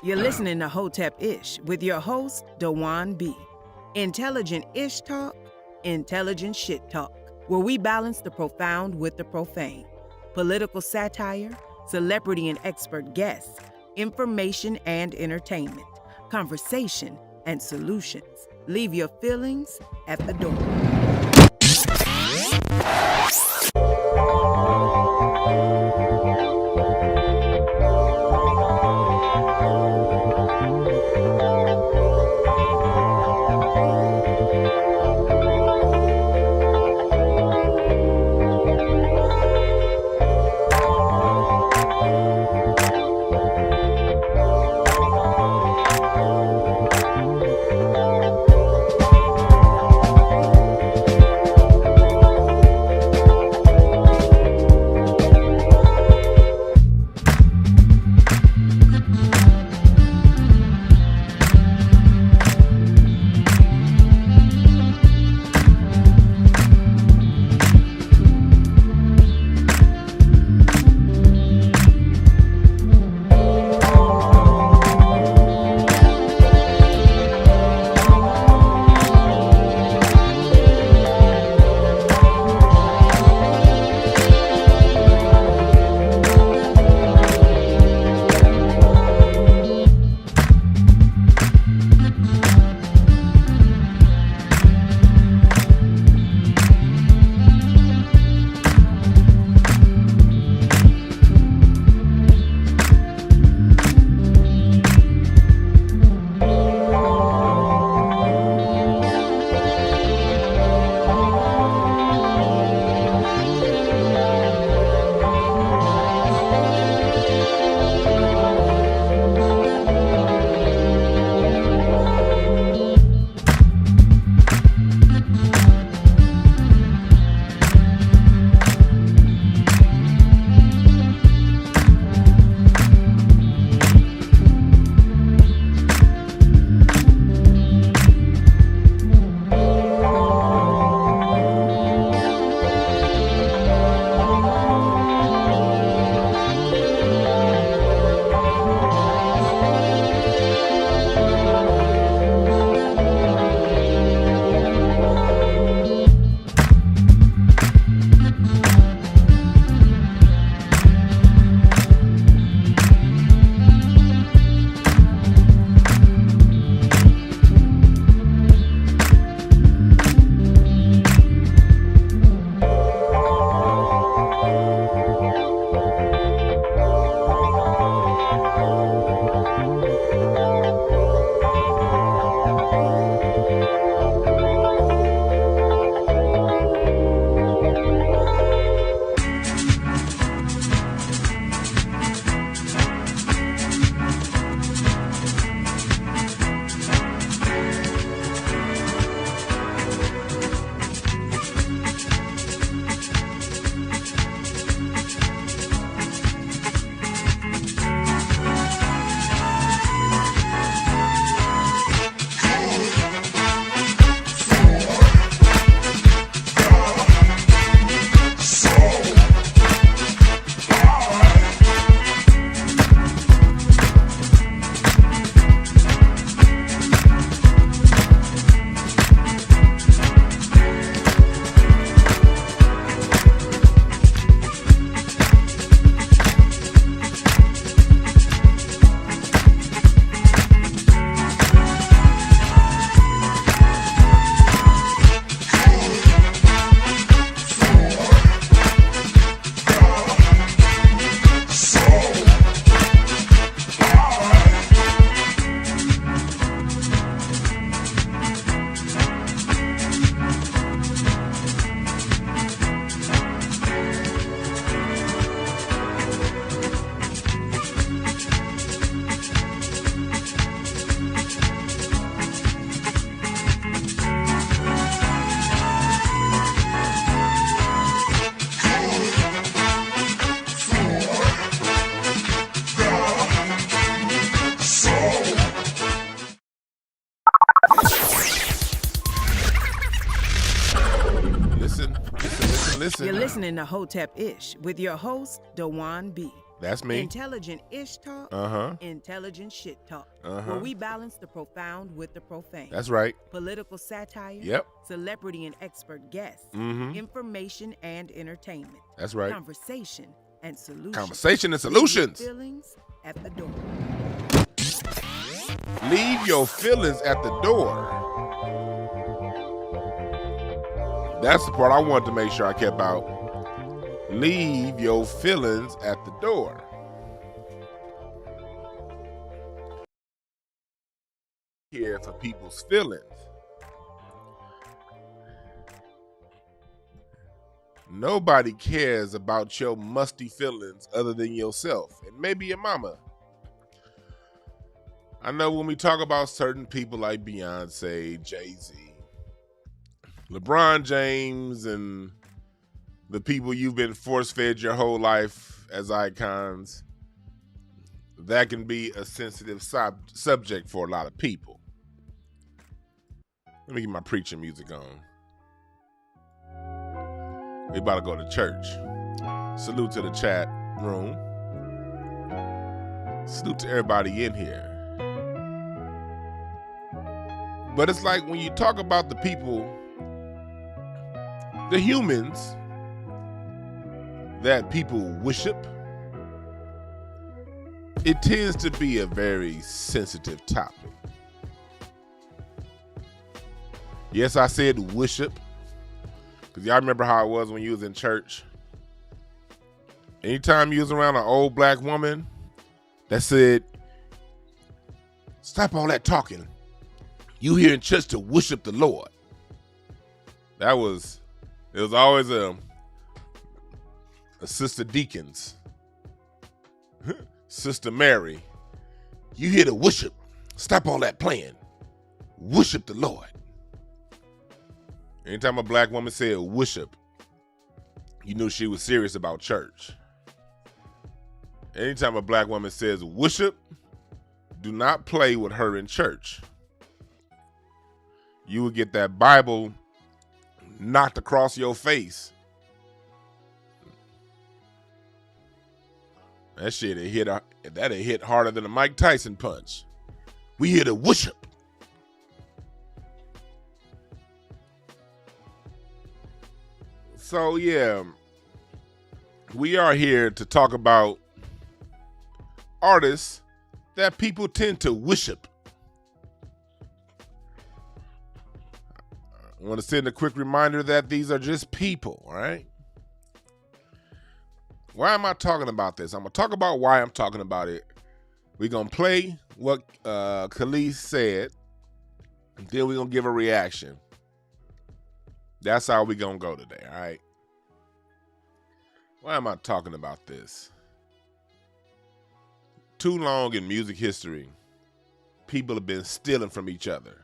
You're listening to Hotep Ish with your host, Dewan B. Intelligent Ish Talk, intelligent shit talk, where we balance the profound with the profane. Political satire, celebrity and expert guests, information and entertainment, conversation and solutions. Leave your feelings at the door. Listen. You're listening to Hotep Ish with your host, Dewan B. That's me. Intelligent Ish Talk, Intelligent Shit Talk, where we balance the profound with the profane. That's right. Political satire, Yep. Celebrity and expert guests, information and entertainment. That's right. Conversation and solutions. Conversation and solutions. Leave your feelings at the door. Leave your feelings at the door. That's the part I wanted to make sure I kept out. Leave your feelings at the door. Here for people's feelings. Nobody cares about your musty feelings other than yourself and maybe your mama. I know when we talk about certain people like Beyonce, Jay-Z, LeBron James, and the people you've been force-fed your whole life as icons, that can be a sensitive subject for a lot of people. Let me get my preaching music on. We about to go to church. Salute to the chat room. Salute to everybody in here. But it's like when you talk about the people, the humans that people worship, it tends to be a very sensitive topic. Yes, I said worship, because y'all remember how it was when you was in church. Anytime you was around an old black woman that said, "Stop all that talking. You here in church to worship the Lord." It was always a Sister Deacons, Sister Mary. You here to worship. Stop all that playing. Worship the Lord. Anytime a black woman said worship, you knew she was serious about church. Anytime a black woman says worship, do not play with her in church. You will get that Bible knocked across your face. That shit hit harder than a Mike Tyson punch. We here to worship. So yeah, we are here to talk about artists that people tend to worship. I want to send a quick reminder that these are just people, all right? Why am I talking about this? I'm going to talk about why I'm talking about it. We're going to play what Kelis said, and then we're going to give a reaction. That's how we're going to go today, all right? Why am I talking about this? Too long in music history, people have been stealing from each other.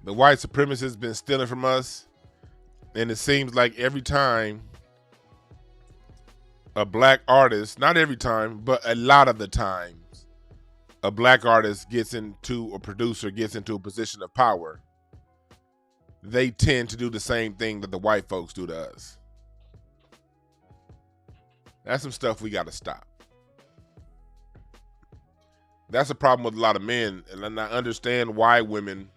The white supremacists been stealing from us, and it seems like every time a black artist, not every time, but a lot of the times, a black artist gets into, a producer gets into a position of power, they tend to do the same thing that the white folks do to us. That's some stuff we got to stop. That's a problem with a lot of men, and I understand why women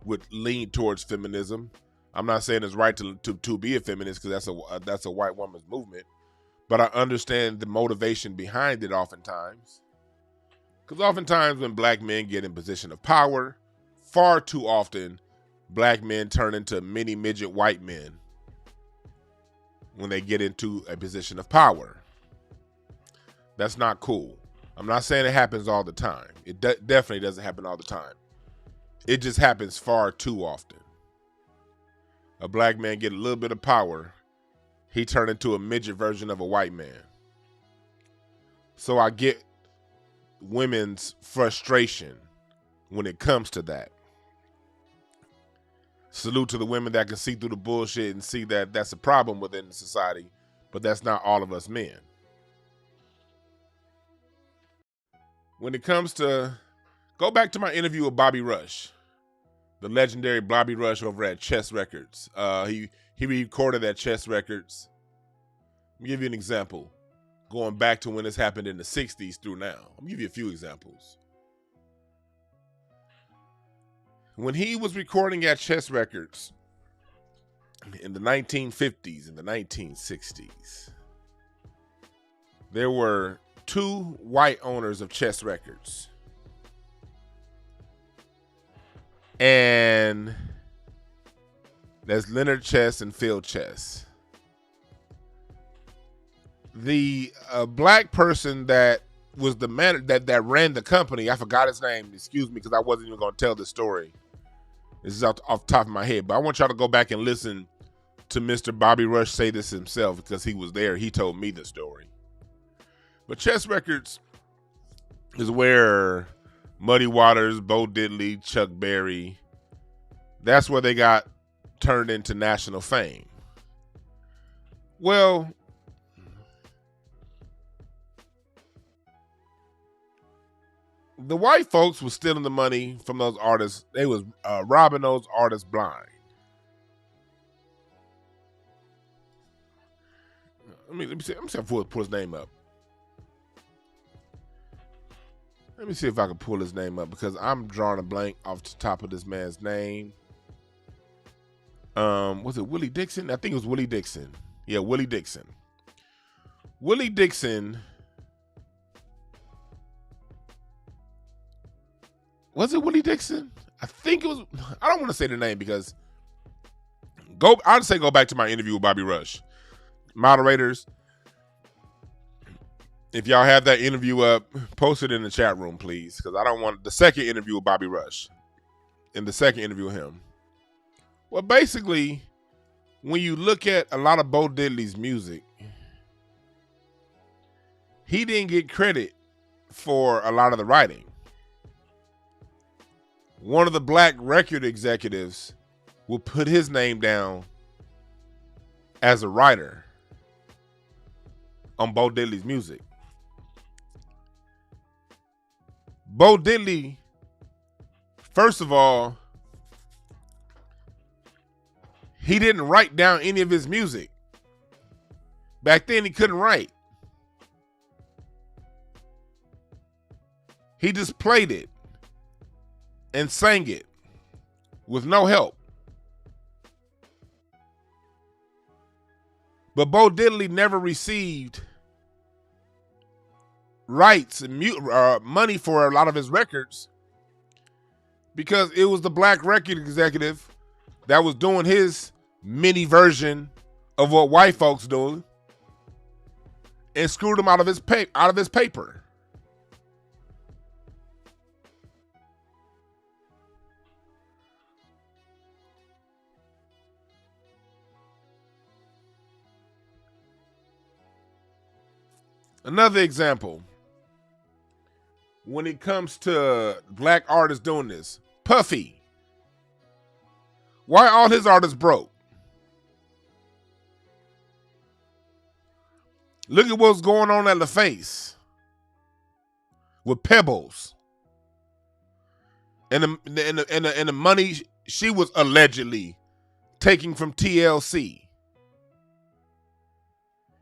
would lean towards feminism. I'm not saying it's right to be a feminist, because that's a white woman's movement, but I understand the motivation behind it oftentimes. Because oftentimes when black men get in position of power, far too often black men turn into mini midget white men when they get into a position of power. That's not cool. I'm not saying it happens all the time. It definitely doesn't happen all the time. It just happens far too often. A black man get a little bit of power, he turned into a midget version of a white man. So I get women's frustration when it comes to that. Salute to the women that can see through the bullshit and see that that's a problem within society, but that's not all of us men. When it comes to, go back to my interview with Bobby Rush, the legendary Bobby Rush over at Chess Records. He recorded at Chess Records. Let me give you an example. Going back to when this happened in the 60s through now. I'll give you a few examples. When he was recording at Chess Records in the 1950s and the 1960s, there were two white owners of Chess Records. And that's Leonard Chess and Phil Chess. The black person that was the man that ran the company, I forgot his name, excuse me, because I wasn't even going to tell this story. This is off the top of my head, but I want y'all to go back and listen to Mr. Bobby Rush say this himself because he was there. He told me the story. But Chess Records is where Muddy Waters, Bo Diddley, Chuck Berry, that's where they got turned into national fame. Well, the white folks was stealing the money from those artists. They was robbing those artists blind. Let me see if I pull his name up. Let me see if I can pull his name up because I'm drawing a blank off the top of this man's name. Was it Willie Dixon? I think it was Willie Dixon. Yeah, Willie Dixon. Willie Dixon. Was it Willie Dixon? I think it was. I don't want to say the name because I'd say go back to my interview with Bobby Rush. Moderators, if y'all have that interview up, post it in the chat room, please, because I don't want the second interview with Bobby Rush. In the second interview with him. Well, basically, when you look at a lot of Bo Diddley's music, he didn't get credit for a lot of the writing. One of the black record executives will put his name down as a writer on Bo Diddley's music. Bo Diddley, first of all, he didn't write down any of his music. Back then, he couldn't write. He just played it and sang it with no help. But Bo Diddley never received rights and money for a lot of his records because it was the black record executive that was doing his mini version of what white folks do and screwed him out of his paper. Another example, when it comes to black artists doing this, Puffy. Why all his artists broke? Look at what's going on at LaFace with Pebbles and the money she was allegedly taking from TLC.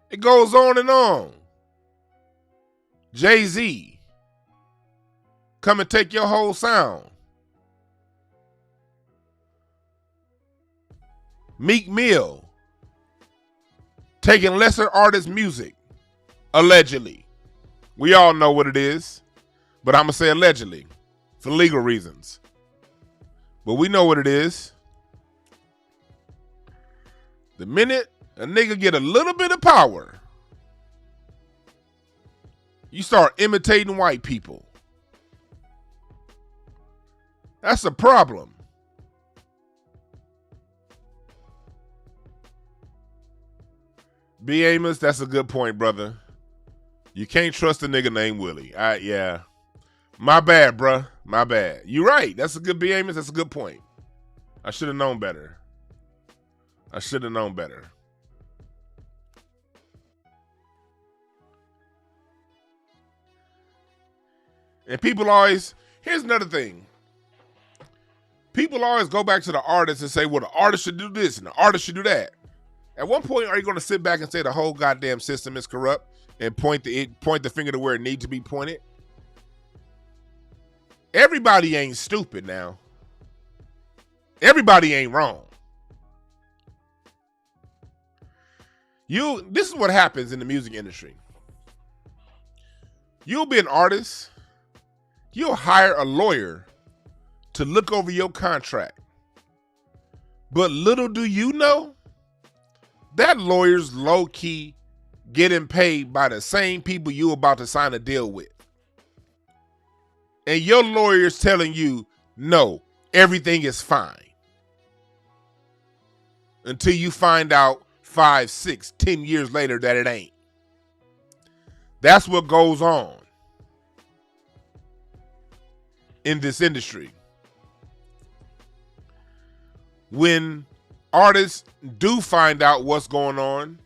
It goes on and on. Jay-Z, come and take your whole sound. Meek Mill, taking lesser artists' music, allegedly. We all know what it is, but I'm going to say allegedly for legal reasons. But we know what it is. The minute a nigga get a little bit of power, you start imitating white people. That's a problem. B. Amos, that's a good point, brother. You can't trust a nigga named Willie. Yeah. My bad, bruh. My bad. You right. That's a good B. Amos. That's a good point. I should have known better. I should have known better. And people always, here's another thing. People always go back to the artist and say, well, the artist should do this and the artist should do that. At one point, are you going to sit back and say the whole goddamn system is corrupt and point the finger to where it needs to be pointed? Everybody ain't stupid now. Everybody ain't wrong. This is what happens in the music industry. You'll be an artist. You'll hire a lawyer to look over your contract. But little do you know, that lawyer's low-key getting paid by the same people you about to sign a deal with. And your lawyer's telling you, no, everything is fine. Until you find out 5, 6, 10 years later that it ain't. That's what goes on in this industry. When artists do find out what's going on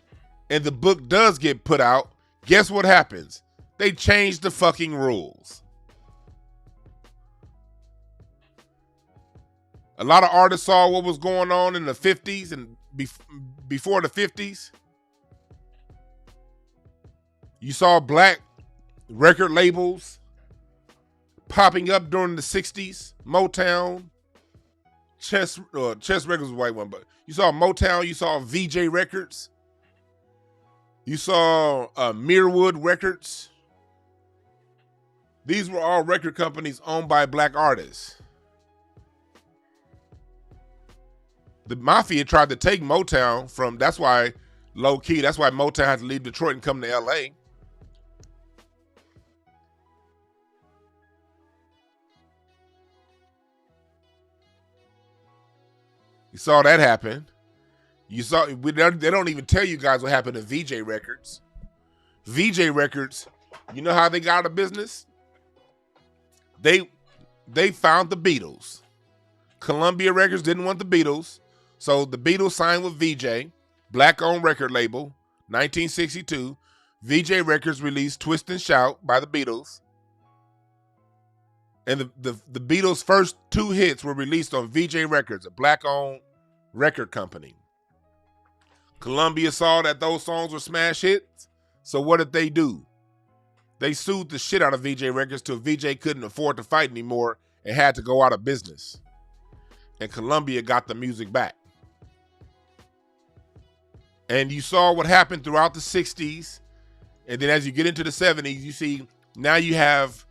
and the book does get put out, guess what happens? They change the fucking rules. A lot of artists saw what was going on in the 50s and before the 50s. You saw black record labels popping up during the 60s. Motown, Chess Records was a white one, but you saw Motown, you saw VJ Records, you saw Mirwood Records. These were all record companies owned by black artists. The mafia tried to take Motown from, that's why Motown had to leave Detroit and come to LA. You saw that happen. They don't even tell you guys what happened to VJ Records. VJ Records, you know how they got out of business? They found the Beatles. Columbia Records didn't want the Beatles, so the Beatles signed with VJ, black-owned record label, 1962. VJ Records released Twist and Shout by the Beatles. And the Beatles' first 2 hits were released on VJ Records, a black-owned record company. Columbia saw that those songs were smash hits, so what did they do? They sued the shit out of VJ Records till VJ couldn't afford to fight anymore and had to go out of business. And Columbia got the music back. And you saw what happened throughout the 60s, and then as you get into the 70s, you see now you have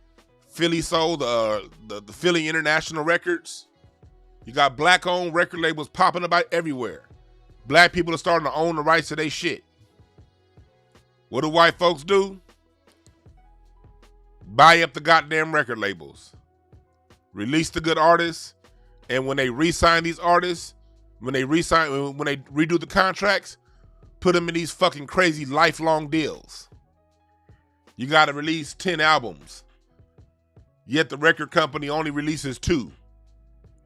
Philly Soul, the Philly International Records. You got black-owned record labels popping about everywhere. Black people are starting to own the rights to their shit. What do white folks do? Buy up the goddamn record labels. Release the good artists, and when they re-sign these artists, when they redo the contracts, put them in these fucking crazy lifelong deals. You got to release 10 albums. Yet the record company only releases 2.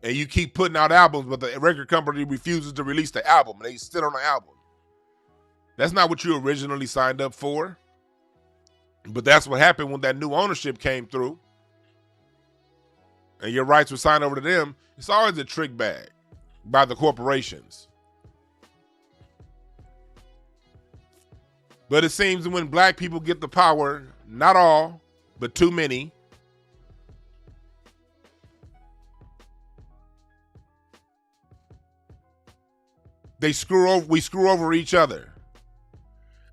And you keep putting out albums, but the record company refuses to release the album. And they sit on the album. That's not what you originally signed up for. But that's what happened when that new ownership came through. And your rights were signed over to them. It's always a trick bag by the corporations. But it seems that when black people get the power, not all, but too many, we screw over each other.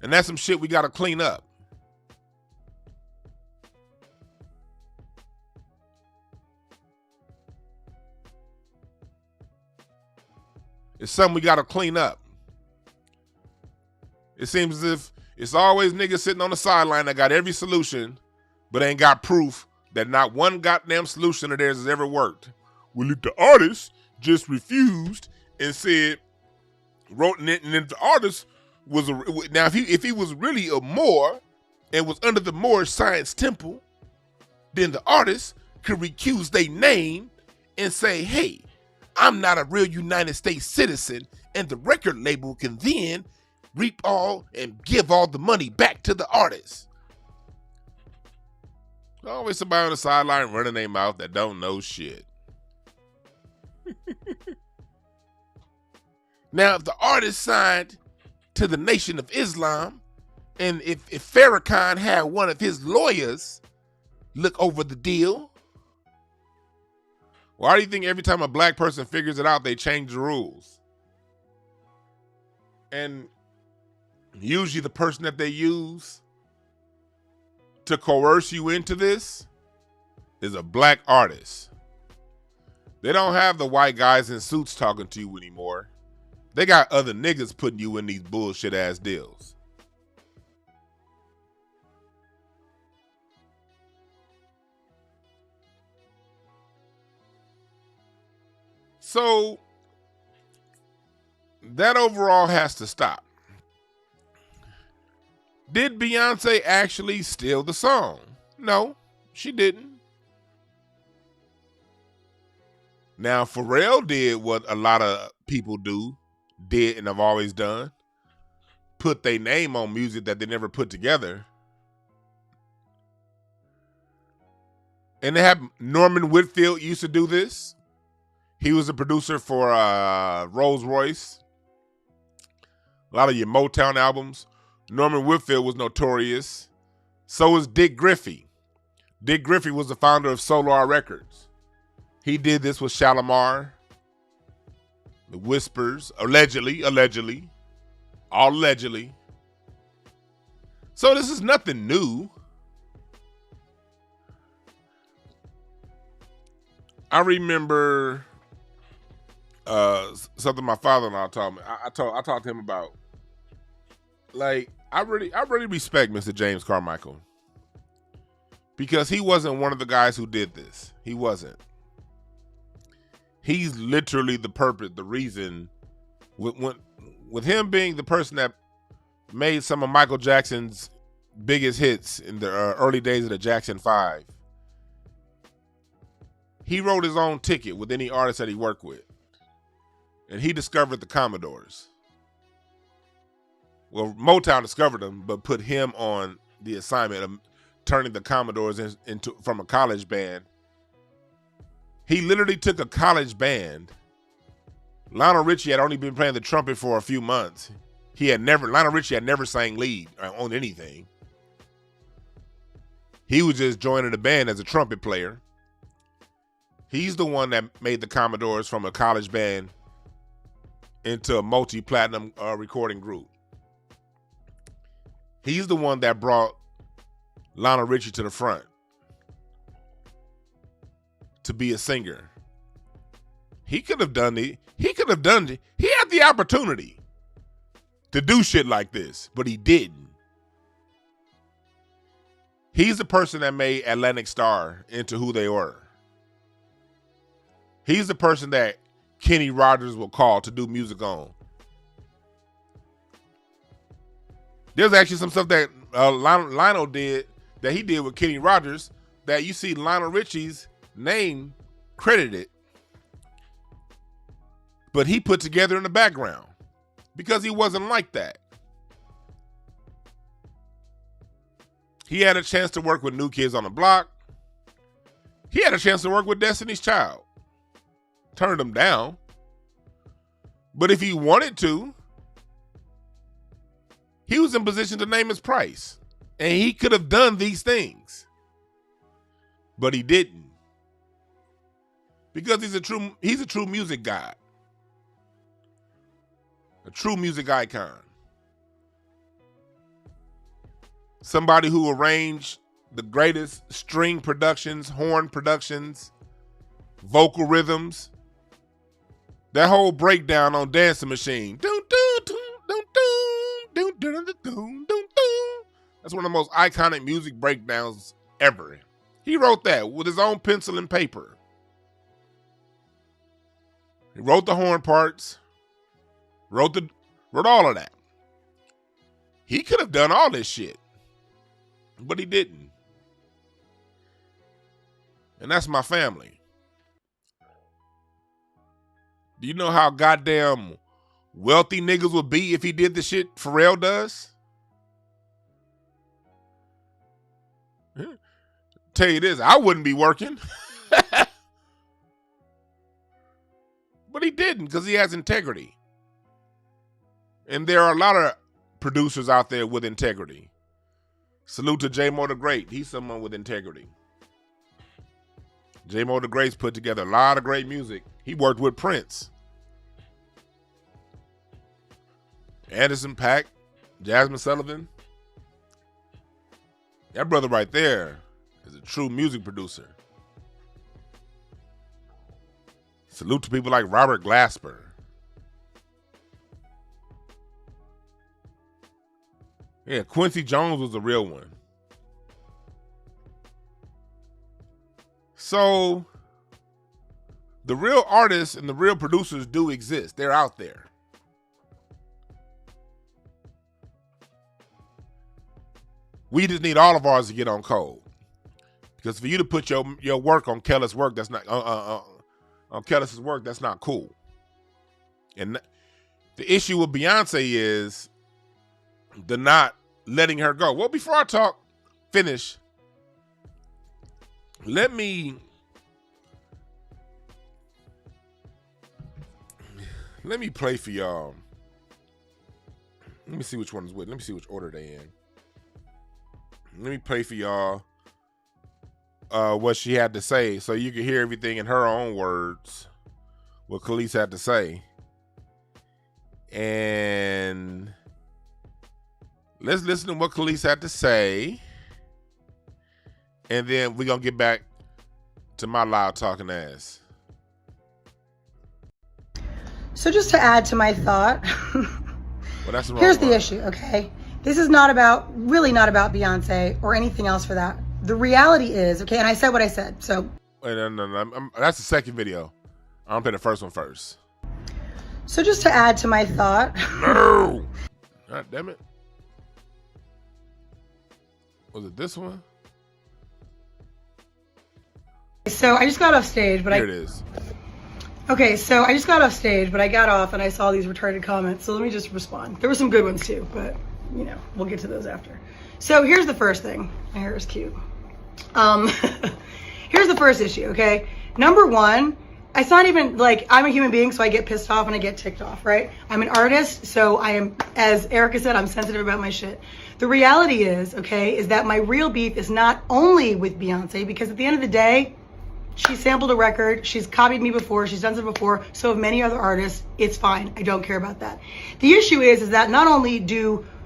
And that's some shit we got to clean up. It's something we got to clean up. It seems as if it's always niggas sitting on the sideline that got every solution, but ain't got proof that not one goddamn solution of theirs has ever worked. Well, if the artist just refused and said, and then the artist was now if he was really a Moor and was under the Moorish Science Temple, then the artist could recuse their name and say, hey, I'm not a real United States citizen, and the record label can then reap all and give all the money back to the artist. Always somebody on the sideline running their mouth that don't know shit. Now, if the artist signed to the Nation of Islam. And if Farrakhan had one of his lawyers look over the deal. Why do you think every time a black person figures it out, they change the rules? And usually the person that they use to coerce you into this is a black artist. They don't have the white guys in suits talking to you anymore. They got other niggas putting you in these bullshit ass deals. So that overall has to stop. Did Beyonce actually steal the song? No, she didn't. Now, Pharrell did what a lot of people did and have always done. Put their name on music that they never put together. And they have Norman Whitfield used to do this. He was a producer for Rolls Royce. A lot of your Motown albums. Norman Whitfield was notorious. So was Dick Griffey. Dick Griffey was the founder of Solar Records. He did this with Shalimar, The Whispers, allegedly, all allegedly. So this is nothing new. I remember something my father-in-law told me. I talked to him about. Like, I really respect Mr. James Carmichael because he wasn't one of the guys who did this. He wasn't. He's literally the reason, with him being the person that made some of Michael Jackson's biggest hits in the early days of the Jackson 5. He wrote his own ticket with any artist that he worked with. And he discovered the Commodores. Well, Motown discovered them, but put him on the assignment of turning the Commodores into from a college band. He literally took a college band. Lionel Richie had only been playing the trumpet for a few months. Lionel Richie had never sang lead on anything. He was just joining the band as a trumpet player. He's the one that made the Commodores from a college band into a multi-platinum recording group. He's the one that brought Lionel Richie to the front to be a singer. He could have done it. He had the opportunity to do shit like this, but he didn't. He's the person that made Atlantic Starr into who they were. He's the person that Kenny Rogers will call to do music on. There's actually some stuff that Lionel did, that he did with Kenny Rogers, that you see Lionel Richie's name credited, but he put together in the background because he wasn't like that. He had a chance to work with New Kids on the Block. He had a chance to work with Destiny's Child. Turned him down. But if he wanted to, he was in position to name his price. And he could have done these things. But he didn't. Because he's a true music god. A true music icon. Somebody who arranged the greatest string productions, horn productions, vocal rhythms. That whole breakdown on Dancing Machine. That's one of the most iconic music breakdowns ever. He wrote that with his own pencil and paper. He wrote the horn parts, wrote all of that. He could have done all this shit, but he didn't. And that's my family. Do you know how goddamn wealthy niggas would be if he did the shit Pharrell does? Tell you this, I wouldn't be working. But he didn't, because he has integrity. And there are a lot of producers out there with integrity. Salute to J Mo the Great. He's someone with integrity. J Mo the Great's put together a lot of great music. He worked with Prince, Anderson .Paak, Jasmine Sullivan. That brother right there is a true music producer. Salute to people like Robert Glasper. Yeah, Quincy Jones was a real one. So, the real artists and the real producers do exist. They're out there. We just need all of ours to get on code. Because for you to put your work on Kelis' work, that's not on Kelis' work, that's not cool. And the issue with Beyonce is the not letting her go. Well, before I finish, let me play for y'all. Let me see which one's with. Let me see which order they in. Let me play for y'all what she had to say so you can hear everything in her own words, what Kelis had to say. And let's listen to what Kelis had to say. And then we're going to get back to my loud talking ass. So just to add to my thought, well, here's the issue, okay? This is really not about Beyonce or anything else for that. The reality is, okay, and I said what I said, so. Wait, no. That's the second video. I'm going to play the first one first. So just to add to my thought. No! God damn it. Was it this one? So I just got off stage, but Here it is. Okay, so I just got off stage, but I got off and I saw these retarded comments, so let me just respond. There were some good ones too, but, you know, we'll get to those after. So here's the first thing. My hair is cute. Here's the first issue, okay? Number one, it's not even like I'm a human being, so I get pissed off and I get ticked off, right? I'm an artist, so I am, as Erica said, I'm sensitive about my shit. The reality is, okay, is that my real beef is not only with Beyonce, because at the end of the day, she sampled a record, she's copied me before, she's done it before, so have many other artists. It's fine, I don't care about that. The issue is that not only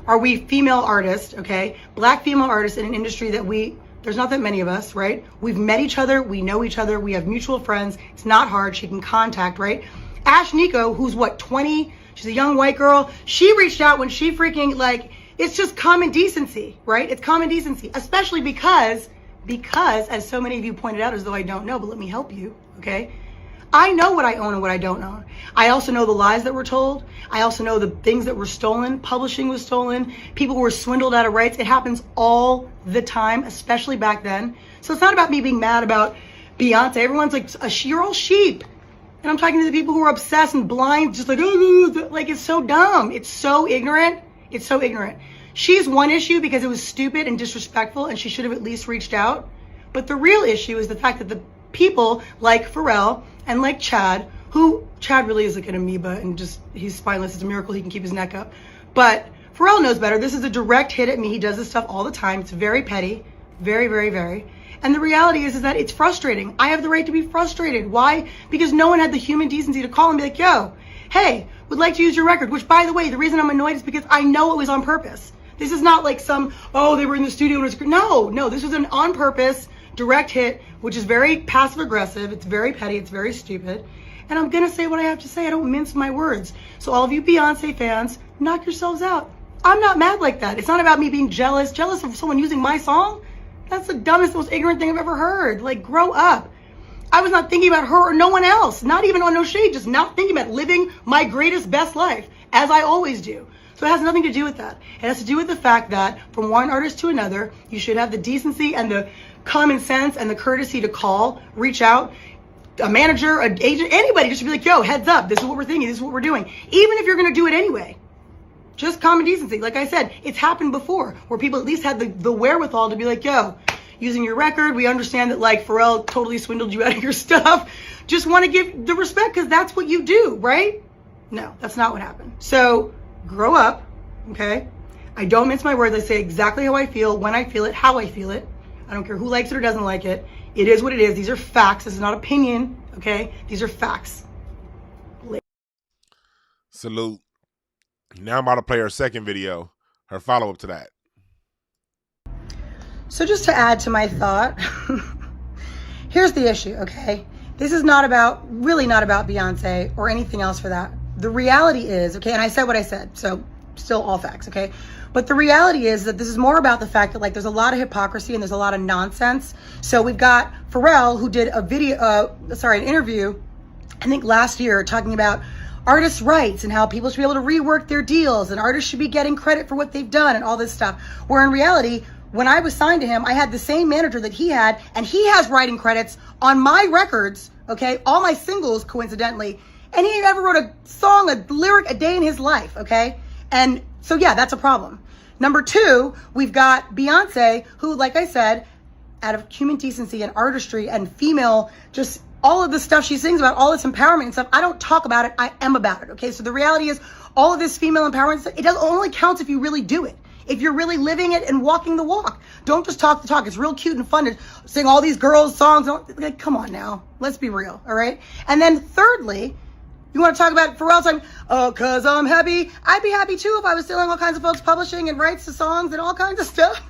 are we female artists, okay, black female artists in an industry that there's not that many of us, right? We've met each other, we know each other, we have mutual friends, it's not hard, she can contact, right? Ash Nico, who's what, 20, she's a young white girl, she reached out when she freaking, like, it's just common decency, right? It's common decency, especially because, as so many of you pointed out, as though I don't know, but let me help you, okay? I know what I own and what I don't own. I also know the lies that were told. I also know the things that were stolen. Publishing was stolen. People were swindled out of rights. It happens all the time, especially back then. So it's not about me being mad about Beyonce. Everyone's like, you're all sheep. And I'm talking to the people who are obsessed and blind, just like, oh, like, it's so dumb. It's so ignorant. It's so ignorant. She's one issue because it was stupid and disrespectful and she should have at least reached out. But the real issue is the fact that the people like Pharrell and like Chad really is like an amoeba and just, he's spineless. It's a miracle he can keep his neck up. But Pharrell knows better. This is a direct hit at me. He does this stuff all the time. It's very petty. Very, very, very. And the reality is that it's frustrating. I have the right to be frustrated. Why? Because no one had the human decency to call and be like, yo, hey, would like to use your record. Which, by the way, the reason I'm annoyed is because I know it was on purpose. This is not like they were in the studio and it was, no, this was an on purpose direct hit, which is very passive aggressive. It's very petty. It's very stupid. And I'm going to say what I have to say. I don't mince my words. So all of you Beyonce fans, knock yourselves out. I'm not mad like that. It's not about me being jealous of someone using my song. That's the dumbest, most ignorant thing I've ever heard. Like, grow up. I was not thinking about her or no one else. Not even on no shade, just not thinking about living my greatest, best life, as I always do. So it has nothing to do with that. It has to do with the fact that from one artist to another, you should have the decency and the common sense and the courtesy to call, reach out, a manager, an agent, anybody, just to be like, yo, heads up, this is what we're thinking, this is what we're doing. Even if you're going to do it anyway. Just common decency. Like I said, it's happened before where people at least had the wherewithal to be like, yo, using your record, we understand that like Pharrell totally swindled you out of your stuff. Just want to give the respect because that's what you do, right? No, that's not what happened. So grow up, okay? I don't mince my words. I say exactly how I feel, when I feel it, how I feel it. I don't care who likes it or doesn't like it. It is what it is. These are facts. This is not opinion, okay? These are facts. Salute. Now I'm about to play her second video, her follow-up to that. So just to add to my thought, here's the issue, okay? This is not about, really not about Beyonce or anything else for that. The reality is, okay, and I said what I said, so still all facts, okay? But the reality is that this is more about the fact that, like, there's a lot of hypocrisy and there's a lot of nonsense. So we've got Pharrell, who did an interview, I think last year, talking about artists' rights and how people should be able to rework their deals and artists should be getting credit for what they've done and all this stuff. Where in reality, when I was signed to him, I had the same manager that he had, and he has writing credits on my records, okay? All my singles, coincidentally. And he never wrote a song, a lyric a day in his life, okay? And so, yeah, that's a problem. Number two, we've got Beyonce, who, like I said, out of human decency and artistry and female, just all of the stuff she sings about, all this empowerment and stuff, I don't talk about it, I am about it, okay? So the reality is, all of this female empowerment stuff, it only counts if you really do it. If you're really living it and walking the walk. Don't just talk the talk. It's real cute and fun to sing all these girls' songs. Like, come on now. Let's be real, all right? And then thirdly, you want to talk about Pharrell saying, oh, because I'm happy. I'd be happy too if I was stealing all kinds of folks' publishing and rights to songs and all kinds of stuff.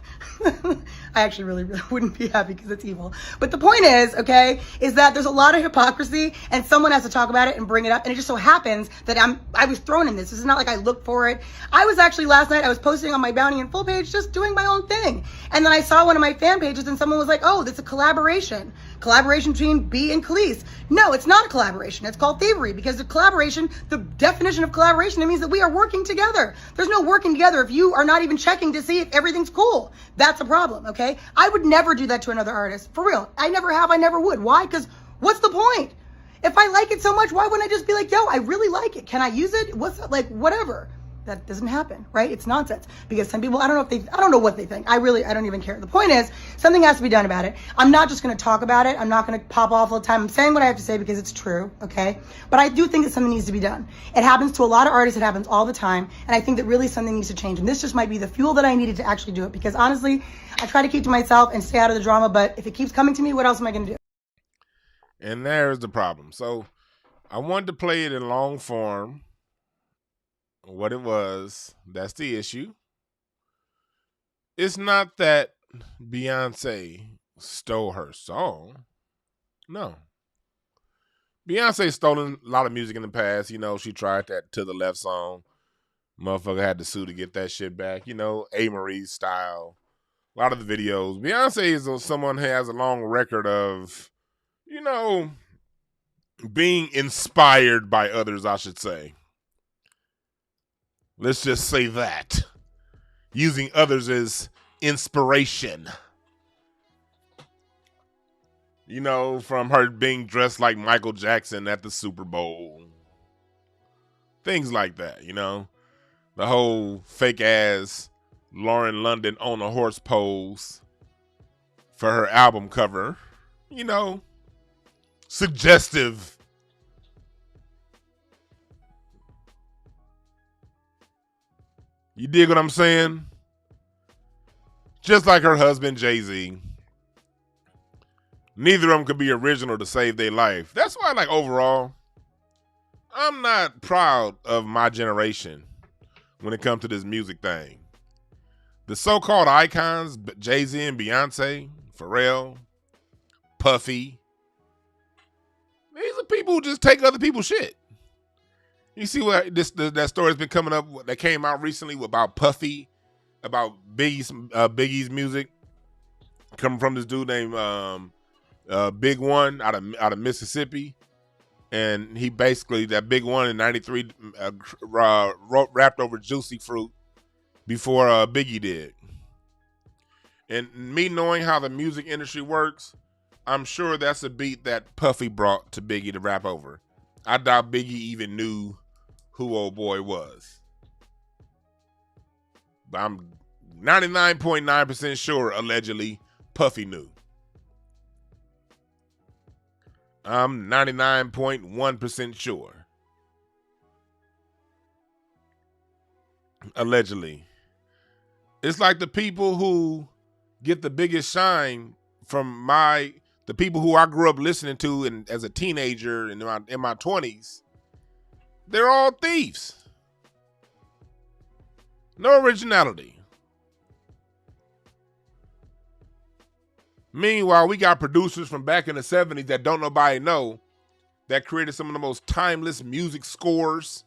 I actually really wouldn't be happy because it's evil. But the point is, okay, is that there's a lot of hypocrisy and someone has to talk about it and bring it up. And it just so happens that I was thrown in this. This is not like I looked for it. I was actually last night, I was posting on my Bounty and Full page, just doing my own thing. And then I saw one of my fan pages and someone was like, oh, that's a collaboration between B and Kelis. No, it's not a collaboration. It's called Thievery, because the collaboration, the definition of collaboration, it means that we are working together. There's no working together if you are not even checking to see if everything's cool. That's a problem, okay? I would never do that to another artist. For real. I never have, I never would. Why? Because what's the point? If I like it so much, why wouldn't I just be like, yo, I really like it. Can I use it? What's like, whatever. That doesn't happen, right? It's nonsense. Because some people, I don't know what they think. I don't even care. The point is, something has to be done about it. I'm not just going to talk about it. I'm not going to pop off all the time. I'm saying what I have to say because it's true, okay? But I do think that something needs to be done. It happens to a lot of artists. It happens all the time. And I think that really something needs to change. And this just might be the fuel that I needed to actually do it. Because honestly, I try to keep to myself and stay out of the drama. But if it keeps coming to me, what else am I going to do? And there's the problem. So I wanted to play it in long form. What it was, that's the issue. It's not that Beyonce stole her song. No. Beyonce stolen a lot of music in the past. You know, she tried that To the Left song. Motherfucker had to sue to get that shit back. You know, imagery style. A lot of the videos. Beyonce is someone who has a long record of, you know, being inspired by others, I should say. Let's just say that. Using others as inspiration. You know, from her being dressed like Michael Jackson at the Super Bowl. Things like that, you know. The whole fake ass Lauren London on a horse pose for her album cover. You know, suggestive. You dig what I'm saying? Just like her husband, Jay-Z. Neither of them could be original to save their life. That's why, like, overall, I'm not proud of my generation when it comes to this music thing. The so-called icons, Jay-Z and Beyonce, Pharrell, Puffy, these are people who just take other people's shit. You see what that story's been coming up that came out recently about Puffy, about Biggie's music coming from this dude named Big One out of Mississippi, and he basically, that Big One in '93 rapped over Juicy Fruit before Biggie did. And me knowing how the music industry works, I'm sure that's a beat that Puffy brought to Biggie to rap over. I doubt Biggie even knew who old boy was. But I'm 99.9% sure, allegedly, Puffy knew. I'm 99.1% sure. Allegedly. It's like the people who get the biggest shine from the people who I grew up listening to and as a teenager in my 20s. They're all thieves. No originality. Meanwhile, we got producers from back in the 70s that don't nobody know that created some of the most timeless music scores.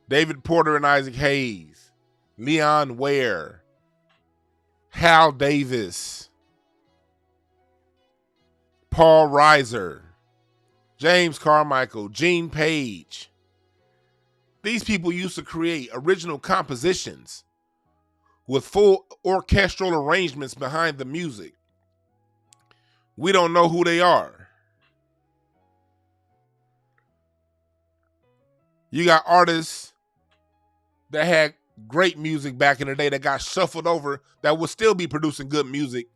David Porter and Isaac Hayes, Leon Ware, Hal Davis, Paul Reiser, James Carmichael, Gene Page. These people used to create original compositions with full orchestral arrangements behind the music. We don't know who they are. You got artists that had great music back in the day that got shuffled over that would still be producing good music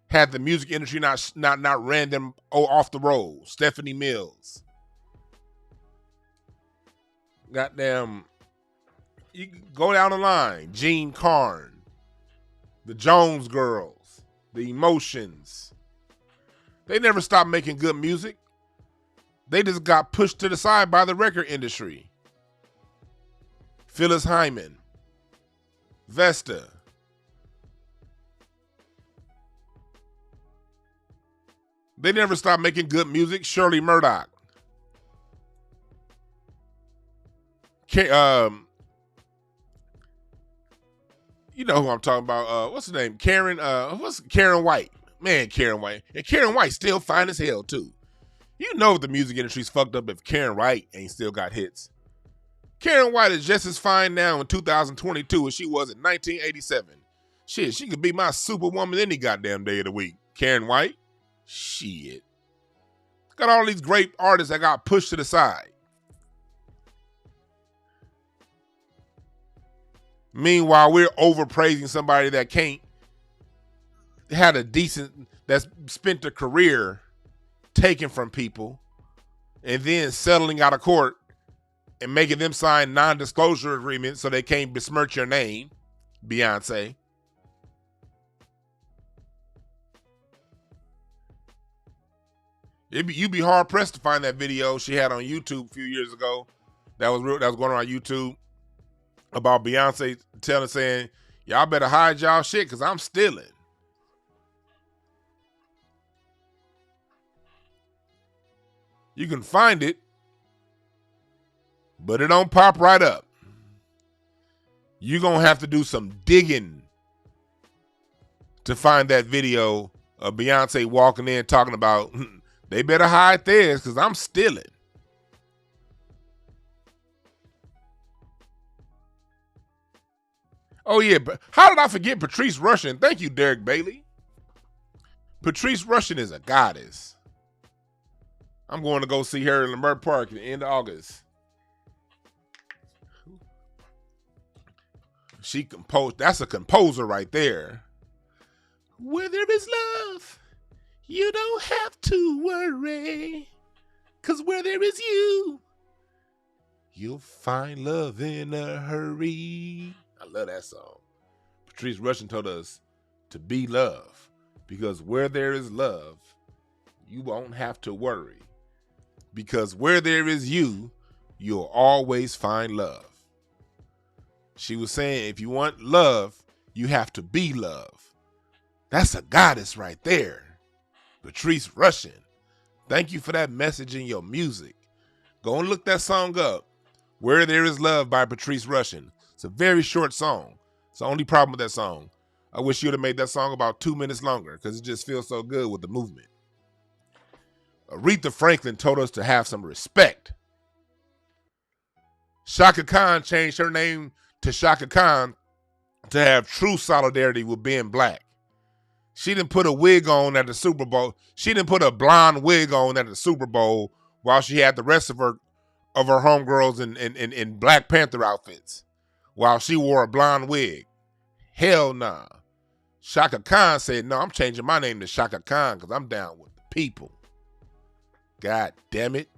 had the music industry not ran them off the road. Stephanie Mills. Goddamn, you go down the line. Gene Carn, the Jones Girls, the Emotions. They never stopped making good music. They just got pushed to the side by the record industry. Phyllis Hyman, Vesta. They never stopped making good music. Shirley Murdoch. You know who I'm talking about. What's her name? Karen White. Man, Karen White. And Karen White still fine as hell, too. You know the music industry's fucked up if Karen White ain't still got hits. Karen White is just as fine now in 2022 as she was in 1987. Shit, she could be my superwoman any goddamn day of the week. Karen White? Shit. Got all these great artists that got pushed to the side. Meanwhile, we're overpraising somebody that that's spent a career taken from people and then settling out of court and making them sign non-disclosure agreements so they can't besmirch your name, Beyonce. You'd be hard pressed to find that video she had on YouTube a few years ago. That was going on YouTube about Beyonce saying, y'all better hide y'all shit because I'm stealing. You can find it, but it don't pop right up. You're going to have to do some digging to find that video of Beyonce walking in talking about, they better hide theirs because I'm stealing. Oh, yeah, but how did I forget Patrice Rushen? Thank you, Derek Bailey. Patrice Rushen is a goddess. I'm going to go see her in Lamert Park at the end of August. She composed, that's a composer right there. Where there is love, you don't have to worry. 'Cause where there is you, you'll find love in a hurry. I love that song. Patrice Rushen told us to be love. Because where there is love, you won't have to worry. Because where there is you, you'll always find love. She was saying if you want love, you have to be love. That's a goddess right there. Patrice Rushen. Thank you for that message in your music. Go and look that song up. Where There Is Love by Patrice Rushen. It's a very short song. It's the only problem with that song. I wish you would have made that song about 2 minutes longer because it just feels so good with the movement. Aretha Franklin told us to have some respect. Shaka Khan changed her name to Shaka Khan to have true solidarity with being black. She didn't put a wig on at the Super Bowl. She didn't put a blonde wig on at the Super Bowl while she had the rest of her homegirls in Black Panther outfits while she wore a blonde wig. Hell nah. Shaka Khan said, no, I'm changing my name to Shaka Khan because I'm down with the people. God damn it.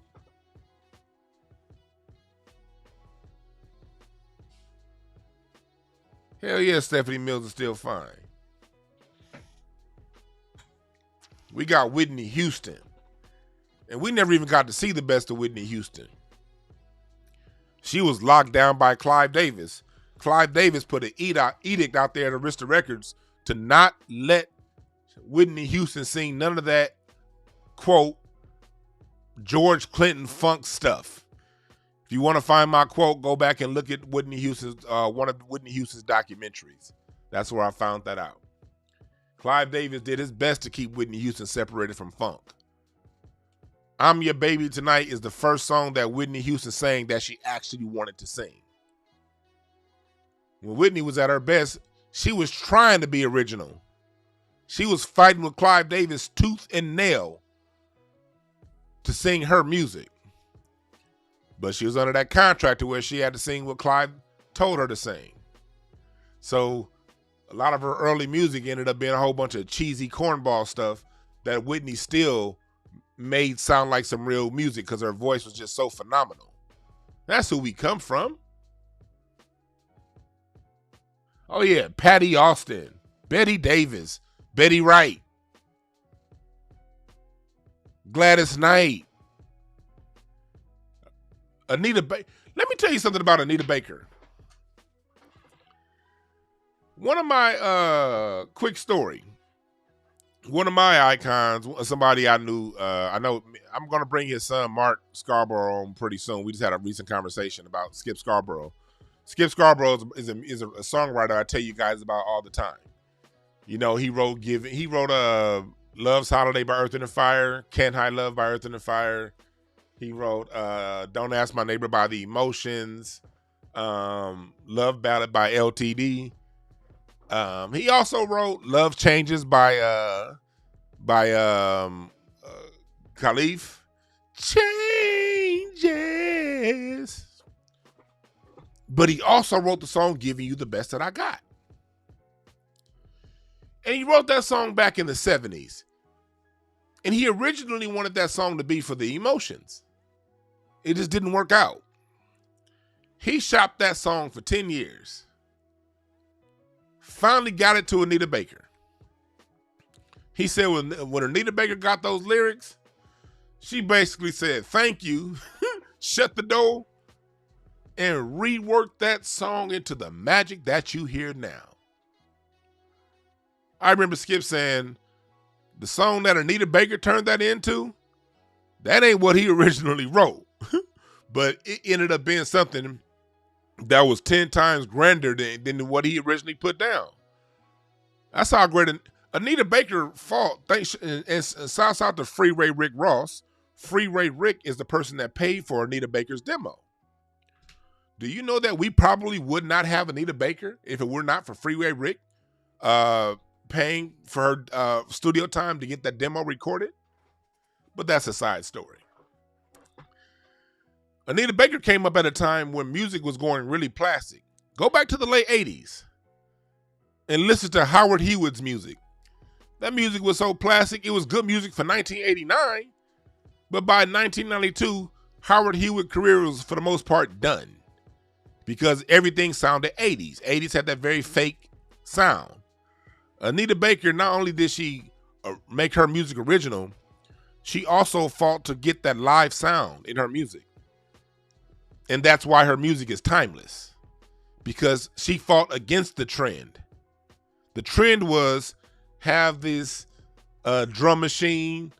Hell yeah, Stephanie Mills is still fine. We got Whitney Houston. And we never even got to see the best of Whitney Houston. She was locked down by Clive Davis. Clive Davis put an edict out there at Arista Records to not let Whitney Houston sing none of that, quote, George Clinton funk stuff. If you want to find my quote, go back and look at Whitney Houston's one of Whitney Houston's documentaries. That's where I found that out. Clive Davis did his best to keep Whitney Houston separated from funk. I'm Your Baby Tonight is the first song that Whitney Houston sang that she actually wanted to sing. When Whitney was at her best, she was trying to be original. She was fighting with Clive Davis tooth and nail to sing her music. But she was under that contract to where she had to sing what Clive told her to sing. So a lot of her early music ended up being a whole bunch of cheesy cornball stuff that Whitney still made sound like some real music because her voice was just so phenomenal. That's who we come from. Oh yeah, Patty Austin, Betty Davis, Betty Wright, Gladys Knight, Anita Baker. Let me tell you something about Anita Baker. One of my quick story. One of my icons, somebody I knew, I know I'm going to bring his son, Mark Scarborough, on pretty soon. We just had a recent conversation about Skip Scarborough. Skip Scarborough is a songwriter I tell you guys about all the time. You know, he wrote Love's Holiday by Earth, Wind & Fire, Can't Hide Love by Earth, Wind & Fire. He wrote Don't Ask My Neighbor by The Emotions, Love Ballad by LTD. He also wrote Love Changes by Kelis. Changes. But he also wrote the song Giving You the Best That I Got. And he wrote that song back in the 70s. And he originally wanted that song to be for The Emotions. It just didn't work out. He shopped that song for 10 years. Finally got it to Anita Baker. He said when Anita Baker got those lyrics, she basically said, thank you, shut the door, and reworked that song into the magic that you hear now. I remember Skip saying, the song that Anita Baker turned that into, that ain't what he originally wrote. But it ended up being something that was 10 times grander than what he originally put down. That's how great Anita Baker fought. And shouts out to Freeway Rick Ross. Freeway Rick is the person that paid for Anita Baker's demo. Do you know that we probably would not have Anita Baker if it were not for Freeway Rick paying for her studio time to get that demo recorded? But that's a side story. Anita Baker came up at a time when music was going really plastic. Go back to the late 80s and listen to Howard Hewitt's music. That music was so plastic, it was good music for 1989, but by 1992, Howard Hewitt's career was for the most part done because everything sounded 80s. 80s had that very fake sound. Anita Baker, not only did she make her music original, she also fought to get that live sound in her music. And that's why her music is timeless, because she fought against the trend. The trend was have this drum machine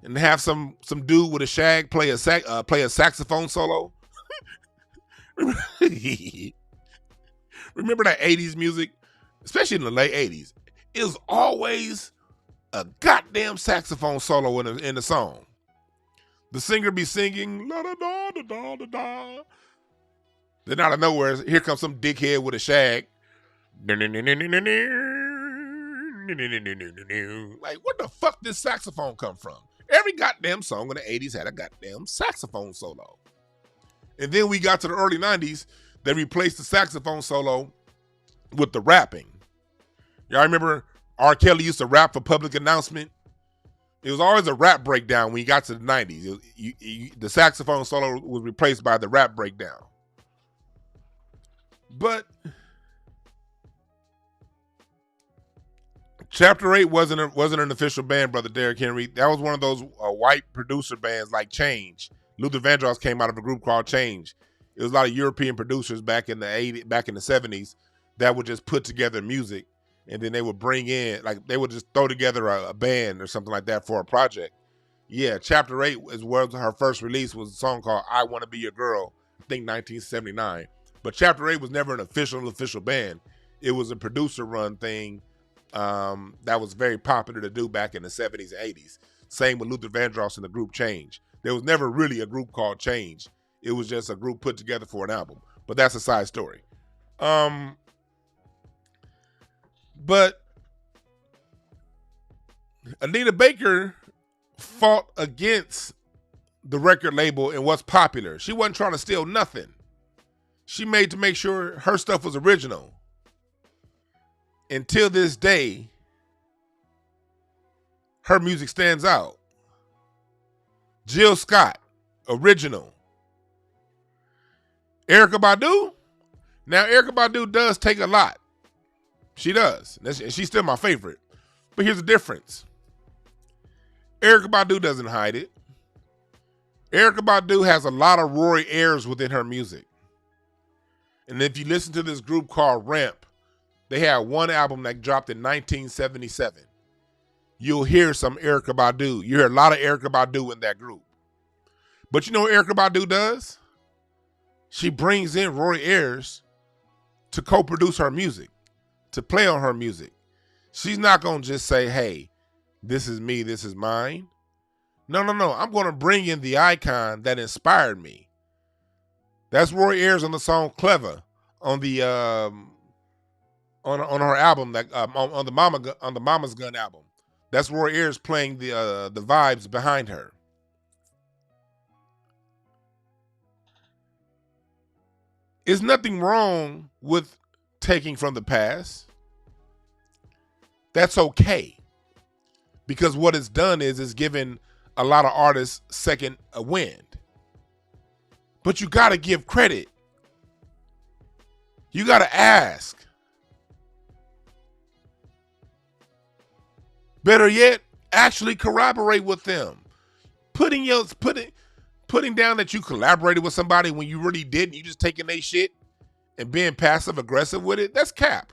and have some dude with a shag play a saxophone solo. Remember that 80s music, especially in the late 80s? It was always a goddamn saxophone solo in the song. The singer be singing, la da da da da da da. Then out of nowhere, here comes some dickhead with a shag. Like, what the fuck did saxophone come from? Every goddamn song in the 80s had a goddamn saxophone solo. And then we got to the early 90s, they replaced the saxophone solo with the rapping. Y'all remember R. Kelly used to rap for Public Announcement? It was always a rap breakdown when you got to the 90s. The saxophone solo was replaced by the rap breakdown. But Chapter 8 wasn't an official band, Brother Derrick Henry. That was one of those white producer bands like Change. Luther Vandross came out of a group called Change. It was a lot of European producers back in the 70s that would just put together music, and then they would bring in, like, they would just throw together a band or something like that for a project. Yeah, Chapter 8 is where her first release was a song called I Want to Be Your Girl, I think 1979. But Chapter 8 was never an official band. It was a producer run thing that was very popular to do back in the 70s and 80s. Same with Luther Vandross and the group Change. There was never really a group called Change. It was just a group put together for an album. But that's a side story. But Anita Baker fought against the record label and what's popular. She wasn't trying to steal nothing. She made to make sure her stuff was original. Until this day, her music stands out. Jill Scott, original. Erykah Badu. Now, Erykah Badu does take a lot. She does. And she's still my favorite. But here's the difference. Erykah Badu doesn't hide it. Erykah Badu has a lot of Rory Ayers within her music. And if you listen to this group called Ramp, they had one album that dropped in 1977. You'll hear some Erykah Badu. You hear a lot of Erykah Badu in that group. But you know what Erykah Badu does? She brings in Rory Ayers to co-produce her music, to play on her music. She's not going to just say, hey, this is me, this is mine. No. I'm going to bring in the icon that inspired me. That's Rory Ayers on the song Clever on the on her album, that on the Mama's Gun album. That's Rory Ayers playing the vibes behind her. There's nothing wrong with taking from the past. That's okay. Because what it's done is it's given a lot of artists second wind. But you got to give credit. You got to ask. Better yet, actually collaborate with them. Putting down that you collaborated with somebody when you really didn't, you just taking their shit and being passive aggressive with it, that's cap.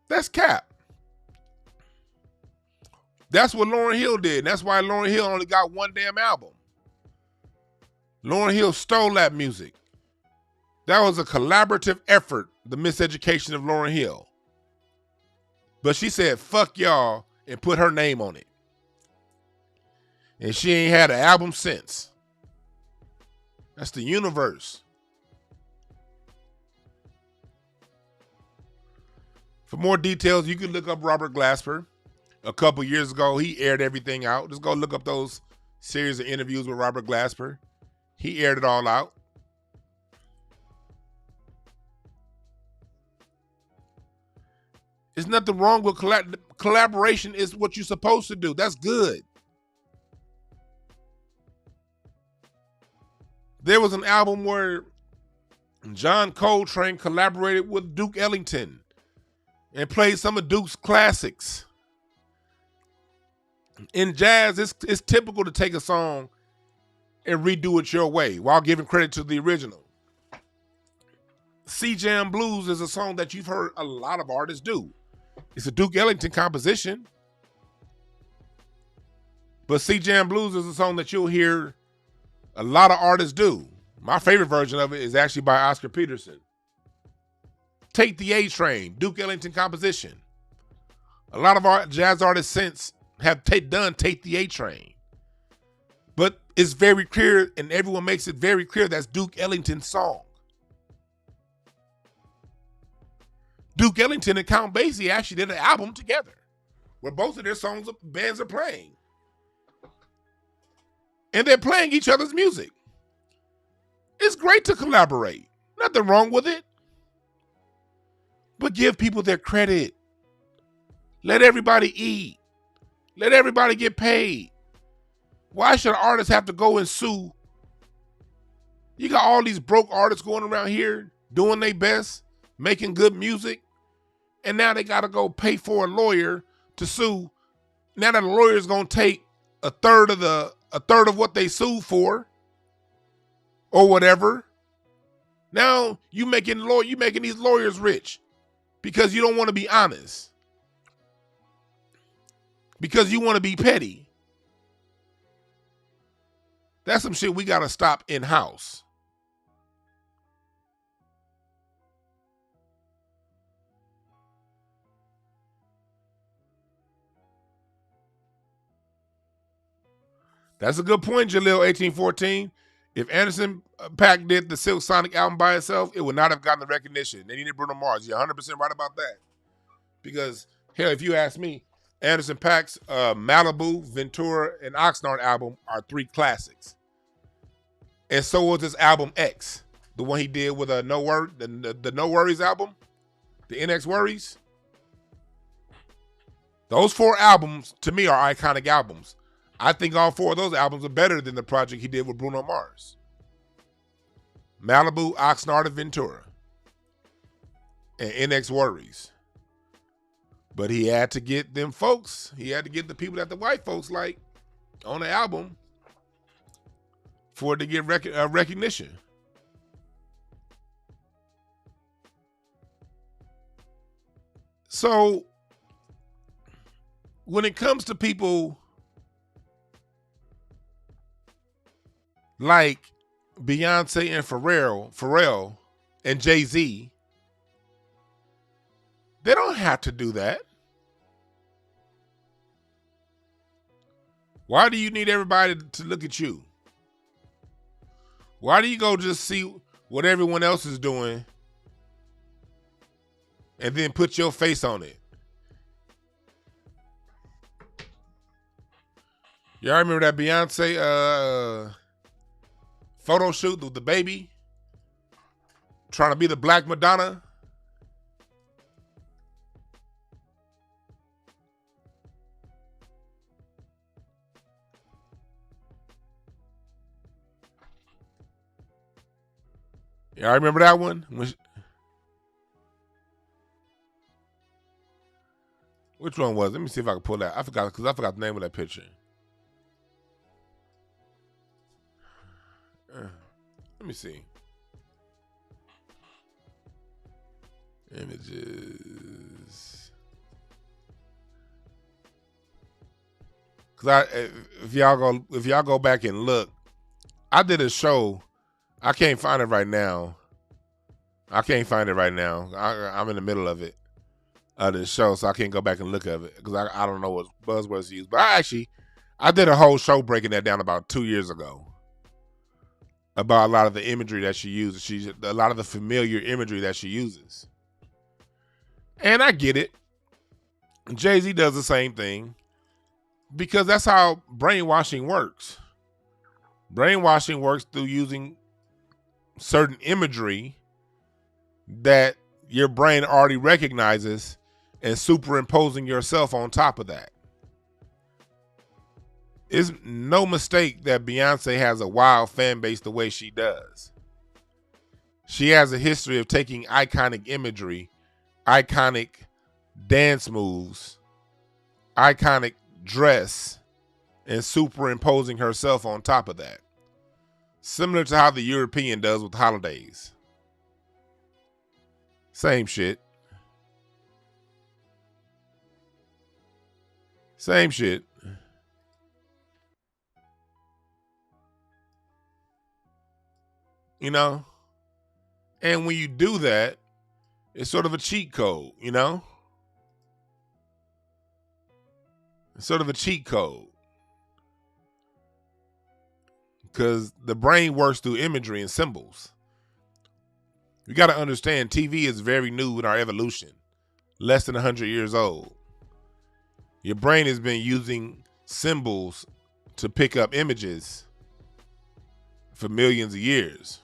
That's cap. That's what Lauryn Hill did. That's why Lauryn Hill only got one damn album. Lauryn Hill stole that music. That was a collaborative effort, the miseducation of Lauryn Hill. But she said, fuck y'all, and put her name on it. And she ain't had an album since. That's the universe. For more details, you can look up Robert Glasper. A couple years ago, he aired everything out. Just go look up those series of interviews with Robert Glasper. He aired it all out. There's nothing wrong with collaboration. Is what you're supposed to do. That's good. There was an album where John Coltrane collaborated with Duke Ellington and played some of Duke's classics. In jazz, it's typical to take a song and redo it your way while giving credit to the original. C-Jam Blues is a song that you've heard a lot of artists do. It's a Duke Ellington composition. But C-Jam Blues is a song that you'll hear a lot of artists do. My favorite version of it is actually by Oscar Peterson. Take the A Train, Duke Ellington composition. A lot of our jazz artists since have done Take the A Train. But it's very clear, and everyone makes it very clear, that's Duke Ellington's song. Duke Ellington and Count Basie actually did an album together where both of their bands are playing. And they're playing each other's music. It's great to collaborate. Nothing wrong with it. But give people their credit. Let everybody eat. Let everybody get paid. Why should artists have to go and sue You got all these broke artists going around here doing their best, making good music, and now they got to go pay for a lawyer to sue. Now that the lawyer is going to take a third of what they sued for, or whatever. Now you making these lawyers rich because you don't want to be honest, because you want to be petty. That's some shit we got to stop in-house. That's a good point, Jalil 1814. If Anderson .Paak did the Silk Sonic album by itself, it would not have gotten the recognition. They needed Bruno Mars. You're 100% right about that. Because, hell, if you ask me, Anderson .Paak's Malibu, Ventura, and Oxnard album are 3 classics. And so was his album X, the one he did with the No Worries album, the NX Worries. Those 4 albums, to me, are iconic albums. I think all 4 of those albums are better than the project he did with Bruno Mars. Malibu, Oxnard, and Ventura. And NX Worries. But he had to get them folks. He had to get the people that the white folks like on the album for it to get recognition. So, when it comes to people like Beyonce and Pharrell and Jay-Z, they don't have to do that. Why do you need everybody to look at you? Why do you go just see what everyone else is doing and then put your face on it? Y'all remember that Beyonce photo shoot with the baby trying to be the Black Madonna? Y'all remember that one? Which one was it? Let me see if I can pull that. I forgot the name of that picture. Let me see. Images. Cause if y'all go back and look, I did a show. I can't find it right now. I'm in the middle of it, the show, so I can't go back and look at it because I don't know what buzzwords to use. But I did a whole show breaking that down about 2 years ago. About a lot of the imagery that she uses. A lot of the familiar imagery that she uses. And I get it. Jay-Z does the same thing because that's how brainwashing works. Brainwashing works through using certain imagery that your brain already recognizes and superimposing yourself on top of that. It's no mistake that Beyonce has a wild fan base the way she does. She has a history of taking iconic imagery, iconic dance moves, iconic dress, and superimposing herself on top of that. Similar to how the European does with holidays. Same shit. Same shit. You know? And when you do that, it's sort of a cheat code, you know? It's sort of a cheat code. Because the brain works through imagery and symbols. You got to understand, TV is very new in our evolution. Less than 100 years old. Your brain has been using symbols to pick up images for millions of years.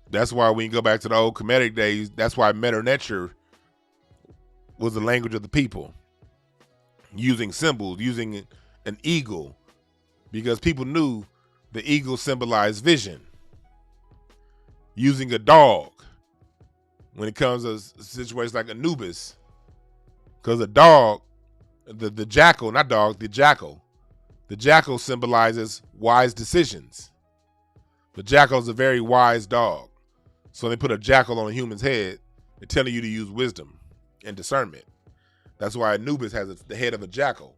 That's why when you go back to the old Kemetic days, that's why Medu Neter was the language of the people. Using symbols, using an eagle. Because people knew the eagle symbolized vision. Using a dog when it comes to situations like Anubis. Because a dog, the jackal, not dog, the jackal. The jackal symbolizes wise decisions. The jackal is a very wise dog. So they put a jackal on a human's head, they're telling you to use wisdom and discernment. That's why Anubis has the head of a jackal.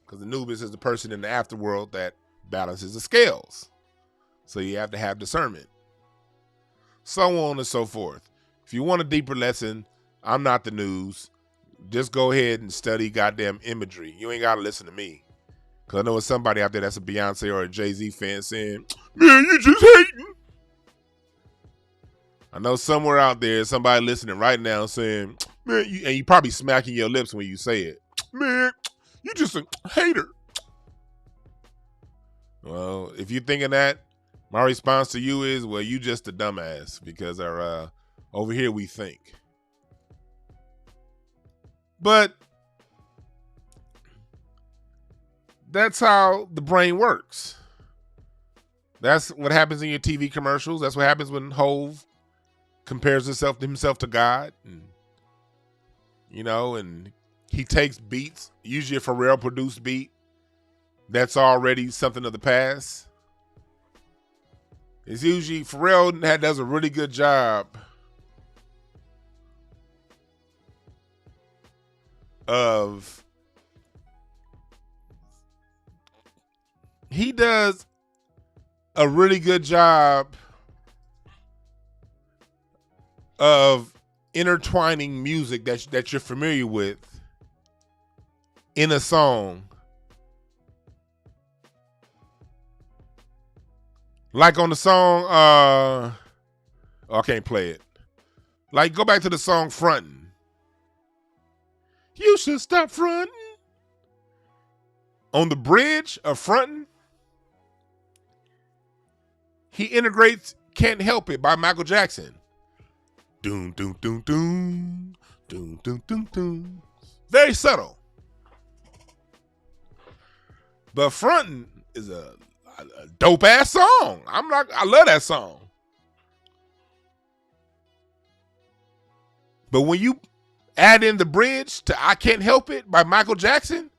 Because Anubis is the person in the afterworld that balances the scales. So you have to have discernment. So on and so forth. If you want a deeper lesson, I'm not the news. Just go ahead and study goddamn imagery. You ain't got to listen to me. Because I know it's somebody out there that's a Beyonce or a Jay-Z fan saying, man, you just hating. I know somewhere out there, somebody listening right now saying, man, and you probably smacking your lips when you say it. Man, you just a hater. Well, if you're thinking that, my response to you is, well, you just a dumbass because over here we think. But that's how the brain works. That's what happens in your TV commercials. That's what happens when Hove compares himself to God. And, and he takes beats, usually a Pharrell produced beat, that's already something of the past. It's usually Pharrell does a really good job of intertwining music that you're familiar with in a song. Like on the song, I can't play it. Like, go back to the song Frontin'. You should stop frontin'. On the bridge of Frontin', he integrates Can't Help It by Michael Jackson. Doom, doom, doom, doom. Doom, doom, doom, doom. Very subtle. But Frontin' is a dope ass song. I love that song. But when you add in the bridge to I Can't Help It by Michael Jackson,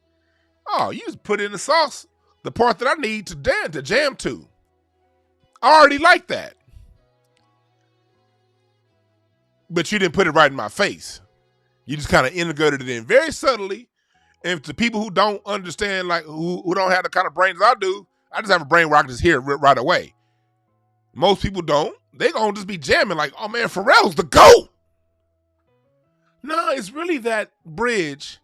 oh, you just put in the sauce, the part that I need to jam to. I already like that. But you didn't put it right in my face. You just kind of integrated it in very subtly. And to people who don't understand, like who don't have the kind of brains I do, I just have a brain where I can just hear it right away. Most people don't. They gonna just be jamming like, oh man, Pharrell's the GOAT. No, it's really that bridge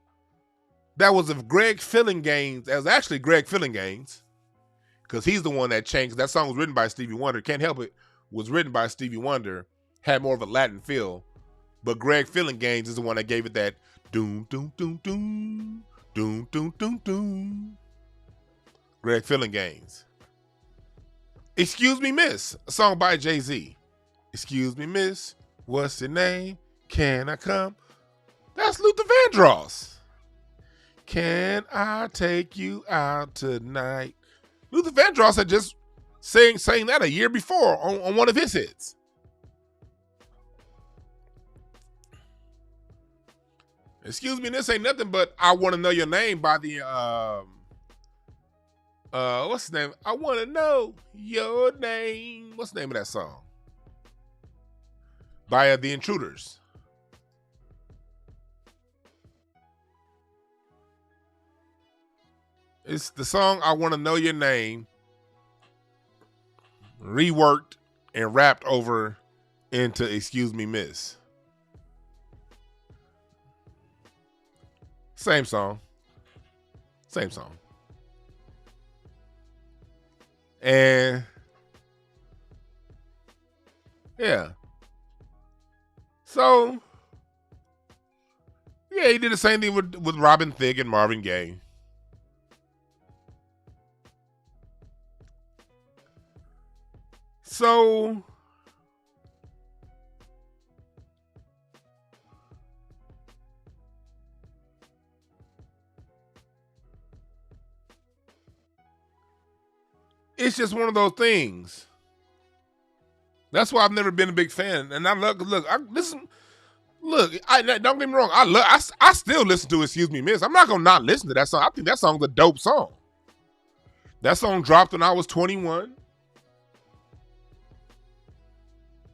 that was of Greg Fillinganes. That was actually Greg Fillinganes, because he's the one that changed. That song was written by Stevie Wonder. Can't Help It was written by Stevie Wonder. Had more of a Latin feel. But Greg Fillinganes is the one that gave it that doom, doom, doom, doom, doom, doom, doom, doom. Greg Fillinganes. Excuse Me Miss, a song by Jay-Z. Excuse me, miss, what's your name? Can I come? That's Luther Vandross. Can I take you out tonight? Luther Vandross had just sang that a year before on one of his hits. Excuse me, this ain't nothing but I Want to Know Your Name by the what's the name? I Want to Know Your Name. What's the name of that song? By The Intruders. It's the song I Want to Know Your Name, reworked and rapped over into Excuse Me Miss. Same song. Same song. And yeah. So yeah, he did the same thing with Robin Thicke and Marvin Gaye. So it's just one of those things. That's why I've never been a big fan. And I love, look, don't get me wrong. I still listen to Excuse Me Miss. I'm not going to not listen to that song. I think that song's a dope song. That song dropped when I was 21.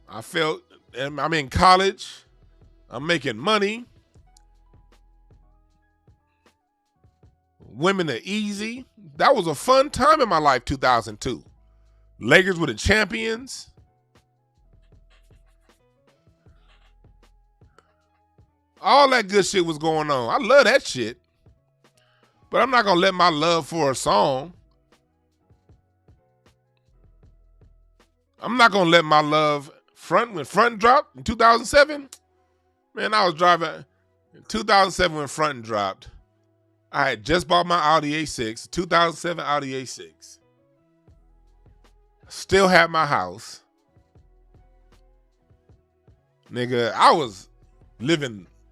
I felt, I'm in college. I'm making money. Women are easy. That was a fun time in my life, 2002. Lakers were the champions. All that good shit was going on. I love that shit. But I'm not going to let my love for a song. I'm not going to let my love when Front dropped in 2007. Man, I was driving in 2007 when Front dropped. I had just bought my Audi A6, 2007 Audi A6. Still had my house. Nigga, I was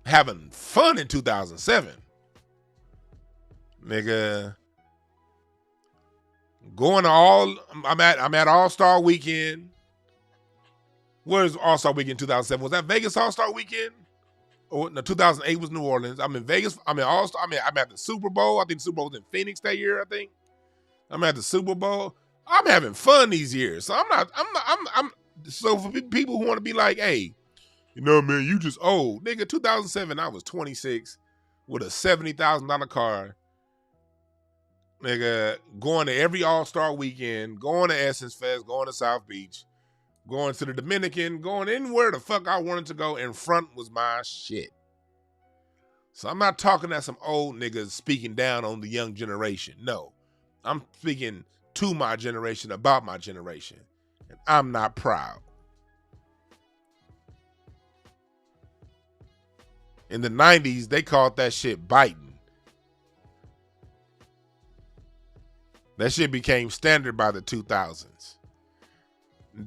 having fun in 2007. Nigga, going to I'm at All-Star Weekend. Where's All-Star Weekend 2007? Was that Vegas All-Star Weekend? Or no, 2008 was New Orleans. I'm in Vegas. I'm in All-Star. I'm at the Super Bowl. I think the Super Bowl was in Phoenix that year, I think. I'm at the Super Bowl. I'm having fun these years. So so for people who want to be like, hey, you know, man, you just old. Nigga, 2007, I was 26 with a $70,000 car. Nigga, going to every All-Star Weekend, going to Essence Fest, going to South Beach, going to the Dominican, going anywhere the fuck I wanted to go, and Front was my shit. So I'm not talking at some old niggas speaking down on the young generation. No, I'm speaking to my generation about my generation, and I'm not proud. In the 90s, they called that shit biting. That shit became standard by the 2000s.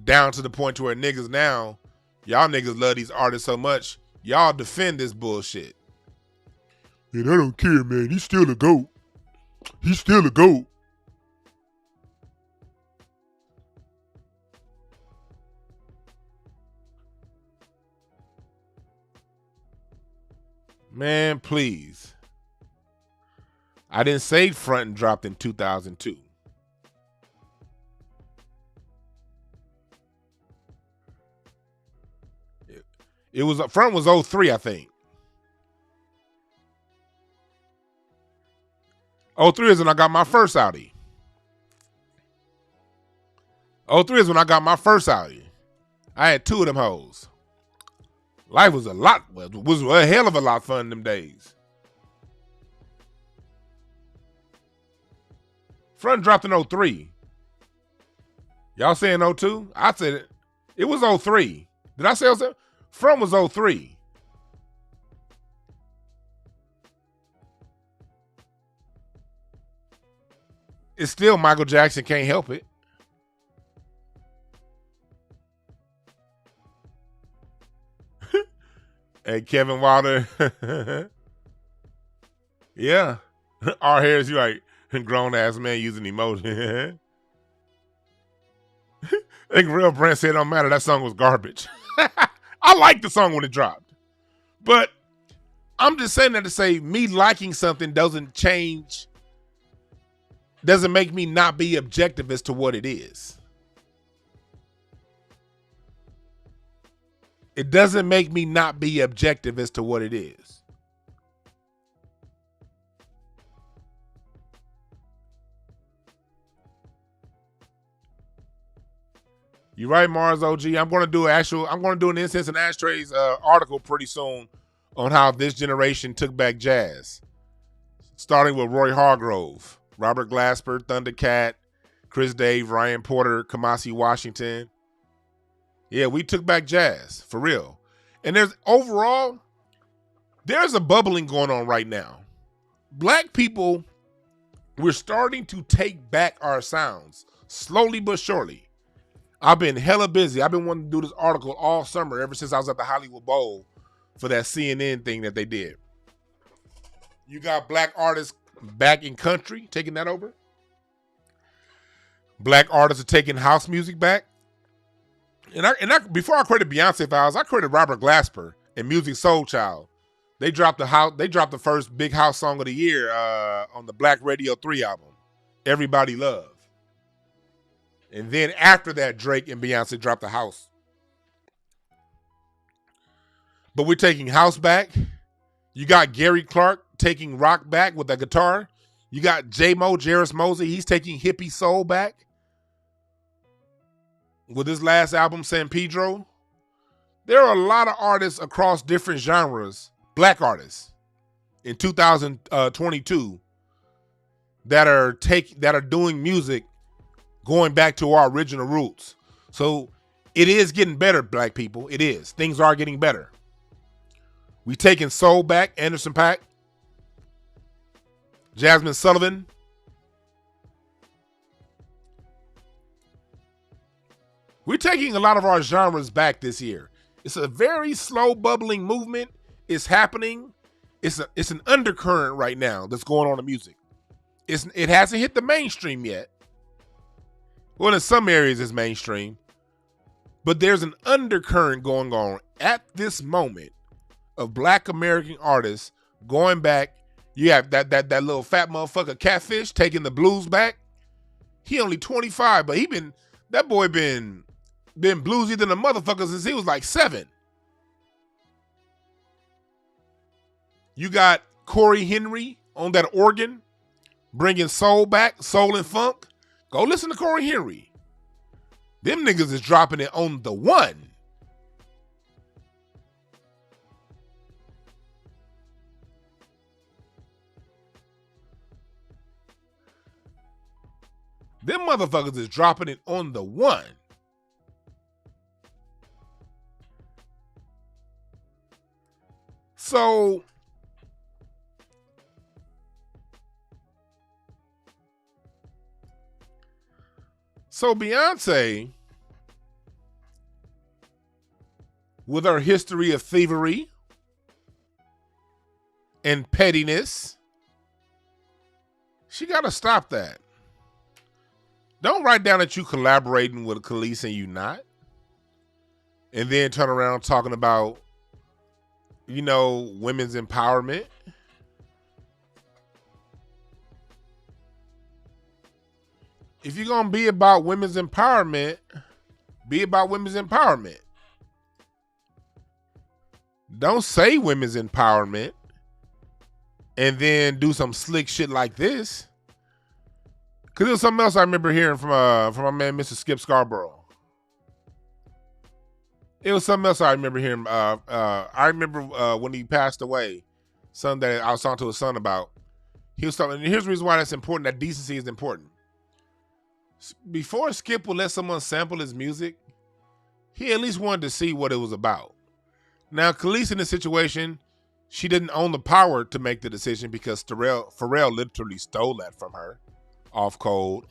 Down to the point to where niggas now, y'all niggas love these artists so much, y'all defend this bullshit. And I don't care, man. He's still a GOAT. He's still a GOAT. Man, please. I didn't say Front dropped in 2002. It was Front was 03, I think. 03 is when I got my first Audi. 03 is when I got my first Audi. I had two of them hoes. Life was a hell of a lot fun them days. Front dropped in 03. Y'all saying 02? I said it. It was 03. Did I say 03? Front was 03. It's still Michael Jackson, can't help it. Hey, Kevin Wilder. Yeah. R. Harris, you like grown ass man using emoji. I think Real Brand said it don't matter. That song was garbage. I liked the song when it dropped. But I'm just saying that to say me liking something doesn't make me not be objective as to what it is. It doesn't make me not be objective as to what it is. You're right, Mars OG. I'm going to do an Incense and Ashtrays article pretty soon on how this generation took back jazz. Starting with Roy Hargrove, Robert Glasper, Thundercat, Chris Dave, Ryan Porter, Kamasi Washington. Yeah, we took back jazz, for real. And there's a bubbling going on right now. Black people, we're starting to take back our sounds, slowly but surely. I've been hella busy. I've been wanting to do this article all summer, ever since I was at the Hollywood Bowl for that CNN thing that they did. You got black artists back in country, taking that over. Black artists are taking house music back. And I before I created Beyonce Files, I created Robert Glasper and Music Soul Child. They dropped the first big house song of the year on the Black Radio 3 album, Everybody Love. And then after that, Drake and Beyonce dropped the house. But we're taking house back. You got Gary Clark taking rock back with a guitar. You got Jarris Mosey. He's taking hippie soul back with his last album, San Pedro. There are a lot of artists across different genres, black artists, in 2022 that are doing music going back to our original roots. So it is getting better, black people. It is. Things are getting better. We taking soul back, Anderson .Paak, Jasmine Sullivan. We're taking a lot of our genres back this year. It's a very slow bubbling movement. It's happening. It's an undercurrent right now that's going on in music. It hasn't hit the mainstream yet. Well, in some areas it's mainstream. But there's an undercurrent going on at this moment of black American artists going back. You have that little fat motherfucker Catfish taking the blues back. He only 25, but that boy been bluesy than a motherfucker since he was like 7. You got Corey Henry on that organ, bringing soul back, soul and funk. Go listen to Corey Henry. Them niggas is dropping it on the one. Them motherfuckers is dropping it on the one. So Beyonce, with her history of thievery and pettiness, she got to stop that. Don't write down that you collaborating with Kelis and you not. And then turn around talking about, women's empowerment. If you're going to be about women's empowerment, be about women's empowerment. Don't say women's empowerment and then do some slick shit like this. Because it was something else I remember hearing from my man, Mr. Skip Scarborough. It was something else I remember hearing. I remember when he passed away, something that I was talking to his son about. He was talking, and here's the reason why that's important, that decency is important. Before Skip would let someone sample his music, he at least wanted to see what it was about. Now, Kelis in this situation, she didn't own the power to make the decision because Pharrell literally stole that from her. Off code.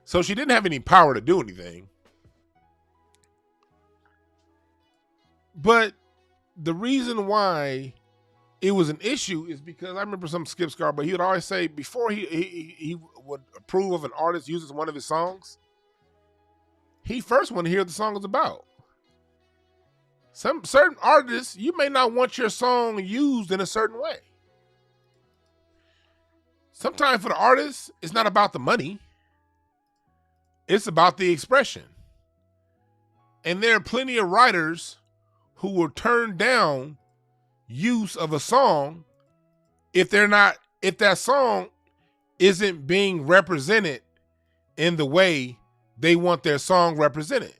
So she didn't have any power to do anything. But the reason why it was an issue is because I remember some Skip Scar, but he would always say before he would approve of an artist uses one of his songs, he first wanted to hear what the song was about. Some certain artists, you may not want your song used in a certain way. Sometimes for the artist, it's not about the money. It's about the expression. And there are plenty of writers who will turn down use of a song if that song isn't being represented in the way they want their song represented.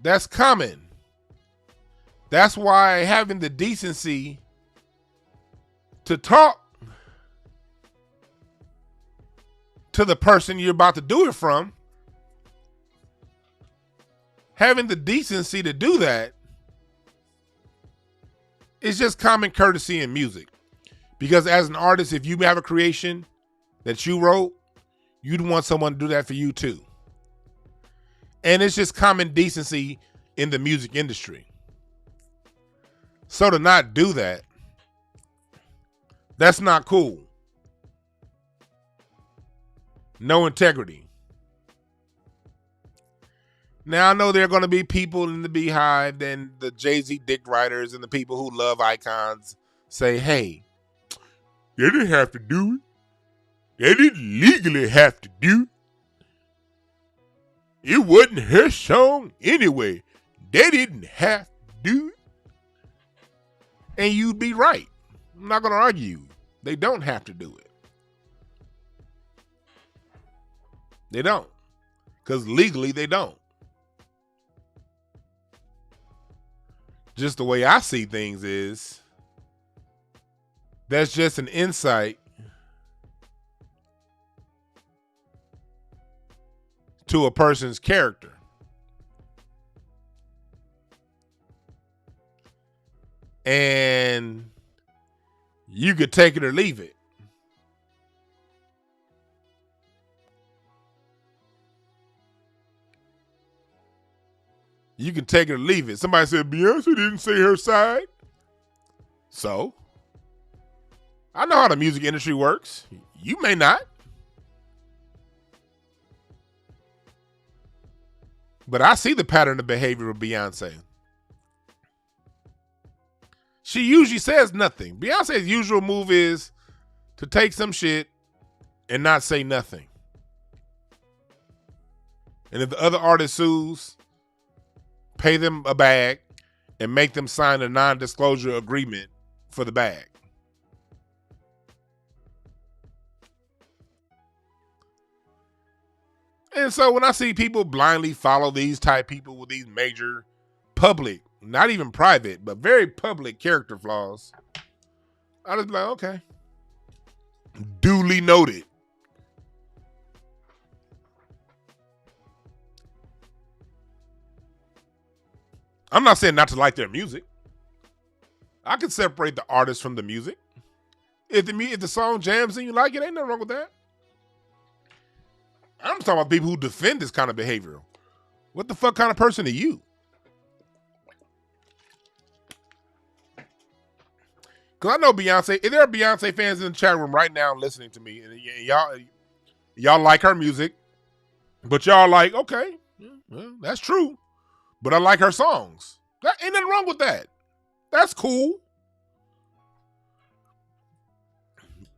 That's common. That's why having the decency to talk to the person you're about to do it from, having the decency to do that is just common courtesy in music. Because as an artist, if you have a creation that you wrote, you'd want someone to do that for you too. And it's just common decency in the music industry. So to not do that, that's not cool. No integrity. Now, I know there are going to be people in the Beehive and the Jay-Z dick writers and the people who love icons say, hey, they didn't have to do it. They didn't legally have to do it. It wasn't her song anyway. They didn't have to do it. And you'd be right. I'm not going to argue. They don't have to do it. They don't. Because legally, they don't. Just the way I see things is, that's just an insight to a person's character. And you could take it or leave it. You can take it or leave it. Somebody said Beyonce didn't say her side. So, I know how the music industry works. You may not. But I see the pattern of behavior of Beyonce. She usually says nothing. Beyonce's usual move is to take some shit and not say nothing. And if the other artist sues, pay them a bag and make them sign a non-disclosure agreement for the bag. And so when I see people blindly follow these type people with these major public, not even private, but very public character flaws, I just be like, okay. Duly noted. I'm not saying not to like their music. I can separate the artist from the music. If the song jams and you like it, ain't nothing wrong with that. I'm talking about people who defend this kind of behavior. What the fuck kind of person are you? Because I know Beyonce. If there are Beyonce fans in the chat room right now listening to me, and y'all like her music, but y'all like, okay, well, that's true. But I like her songs. That ain't nothing wrong with that. That's cool.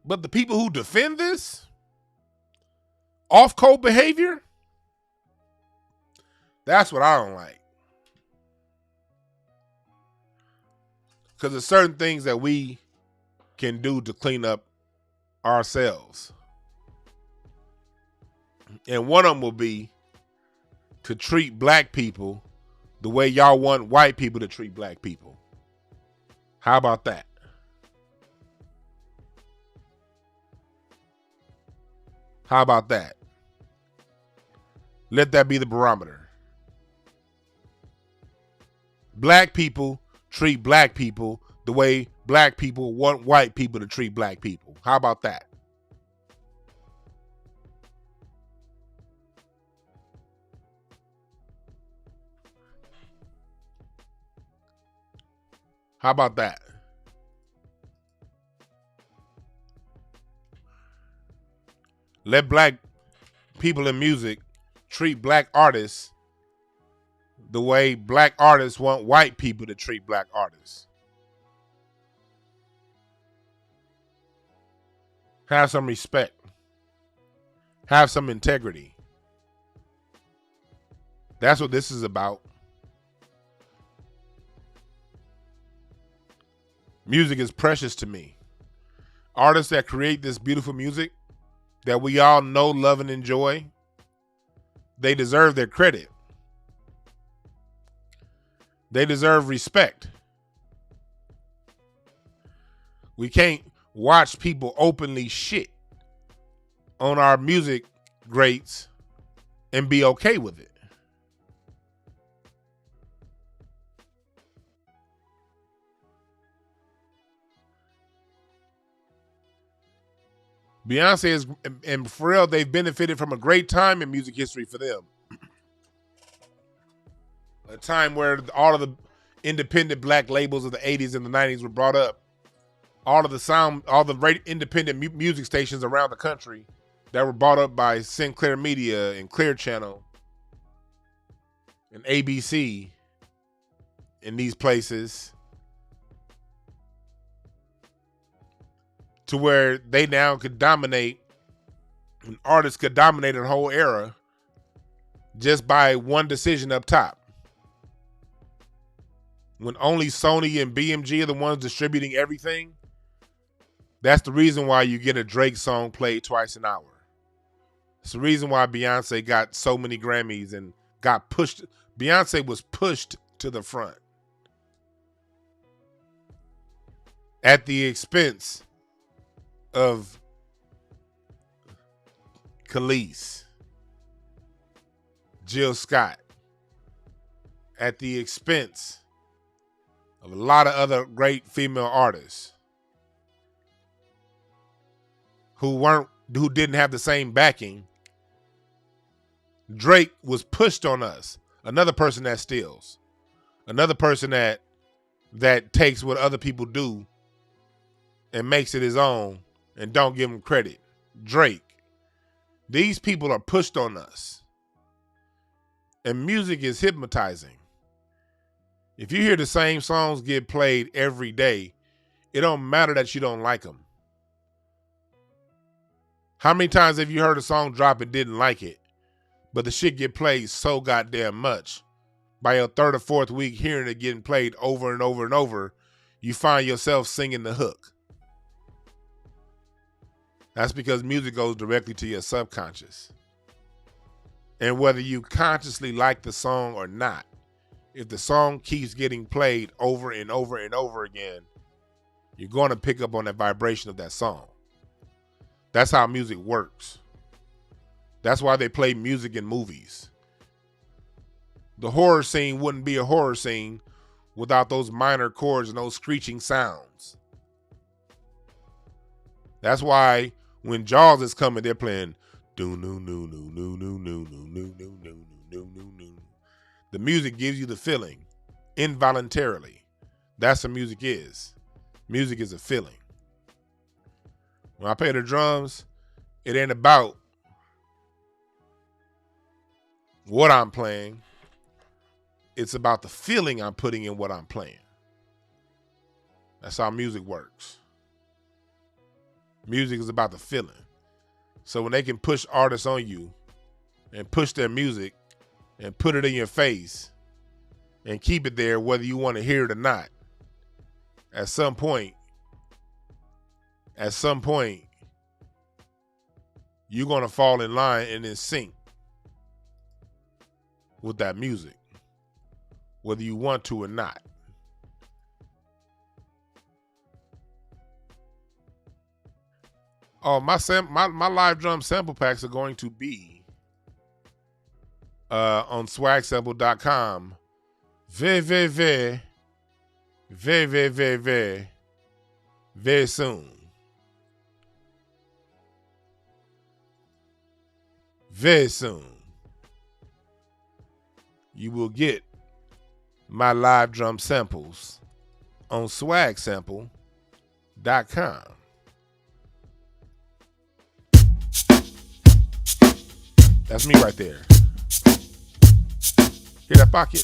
But the people who defend this off-code behavior, that's what I don't like. Because there's certain things that we can do to clean up ourselves. And one of them will be to treat black people the way y'all want white people to treat black people. How about that? How about that? Let that be the barometer. Black people treat black people the way black people want white people to treat black people. How about that? How about that? Let black people in music treat black artists the way black artists want white people to treat black artists. Have some respect. Have some integrity. That's what this is about. Music is precious to me. Artists that create this beautiful music that we all know, love, and enjoy, they deserve their credit. They deserve respect. We can't watch people openly shit on our music greats and be okay with it. Beyonce and Pharrell, they've benefited from a great time in music history for them. a time where all of the independent black labels of the 80s and the 90s were brought up. All the independent music stations around the country that were brought up by Sinclair Media and Clear Channel and ABC in these places, to where they now could dominate, an artist could dominate a whole era just by one decision up top. When only Sony and BMG are the ones distributing everything, that's the reason why you get a Drake song played twice an hour. It's the reason why Beyonce got so many Grammys and got pushed. Beyonce was pushed to the front at the expense of Kelis, Jill Scott, at the expense of a lot of other great female artists who didn't have the same backing. Drake was pushed on us. Another person that steals. Another person that takes what other people do and makes it his own and don't give him credit. Drake. These people are pushed on us. And music is hypnotizing. If you hear the same songs get played every day, it don't matter that you don't like them. How many times have you heard a song drop and didn't like it, but the shit get played so goddamn much? By your third or fourth week hearing it getting played over and over and over, you find yourself singing the hook. That's because music goes directly to your subconscious. And whether you consciously like the song or not, if the song keeps getting played over and over and over again, you're going to pick up on that vibration of that song. That's how music works. That's why they play music in movies. The horror scene wouldn't be a horror scene without those minor chords and those screeching sounds. That's why when Jaws is coming, they're playing do no no no no no no no no no no no no no. The music gives you the feeling involuntarily. That's what music is. Music is a feeling. When I play the drums, it ain't about what I'm playing. It's about the feeling I'm putting in what I'm playing. That's how music works. Music is about the feeling. So when they can push artists on you and push their music and put it in your face and keep it there whether you want to hear it or not, at some point, you're going to fall in line and in sync with that music, whether you want to or not. Oh, my live drum sample packs are going to be on swagsample.com very soon. Very soon. You will get my live drum samples on swagsample.com. That's me right there. Hear that pocket?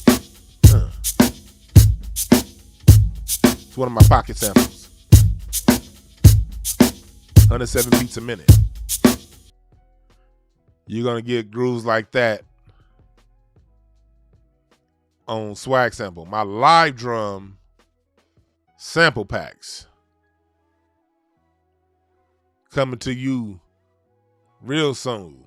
It's one of my pocket samples. 107 beats a minute. You're going to get grooves like that on Swag Sample. My live drum sample packs coming to you real soon.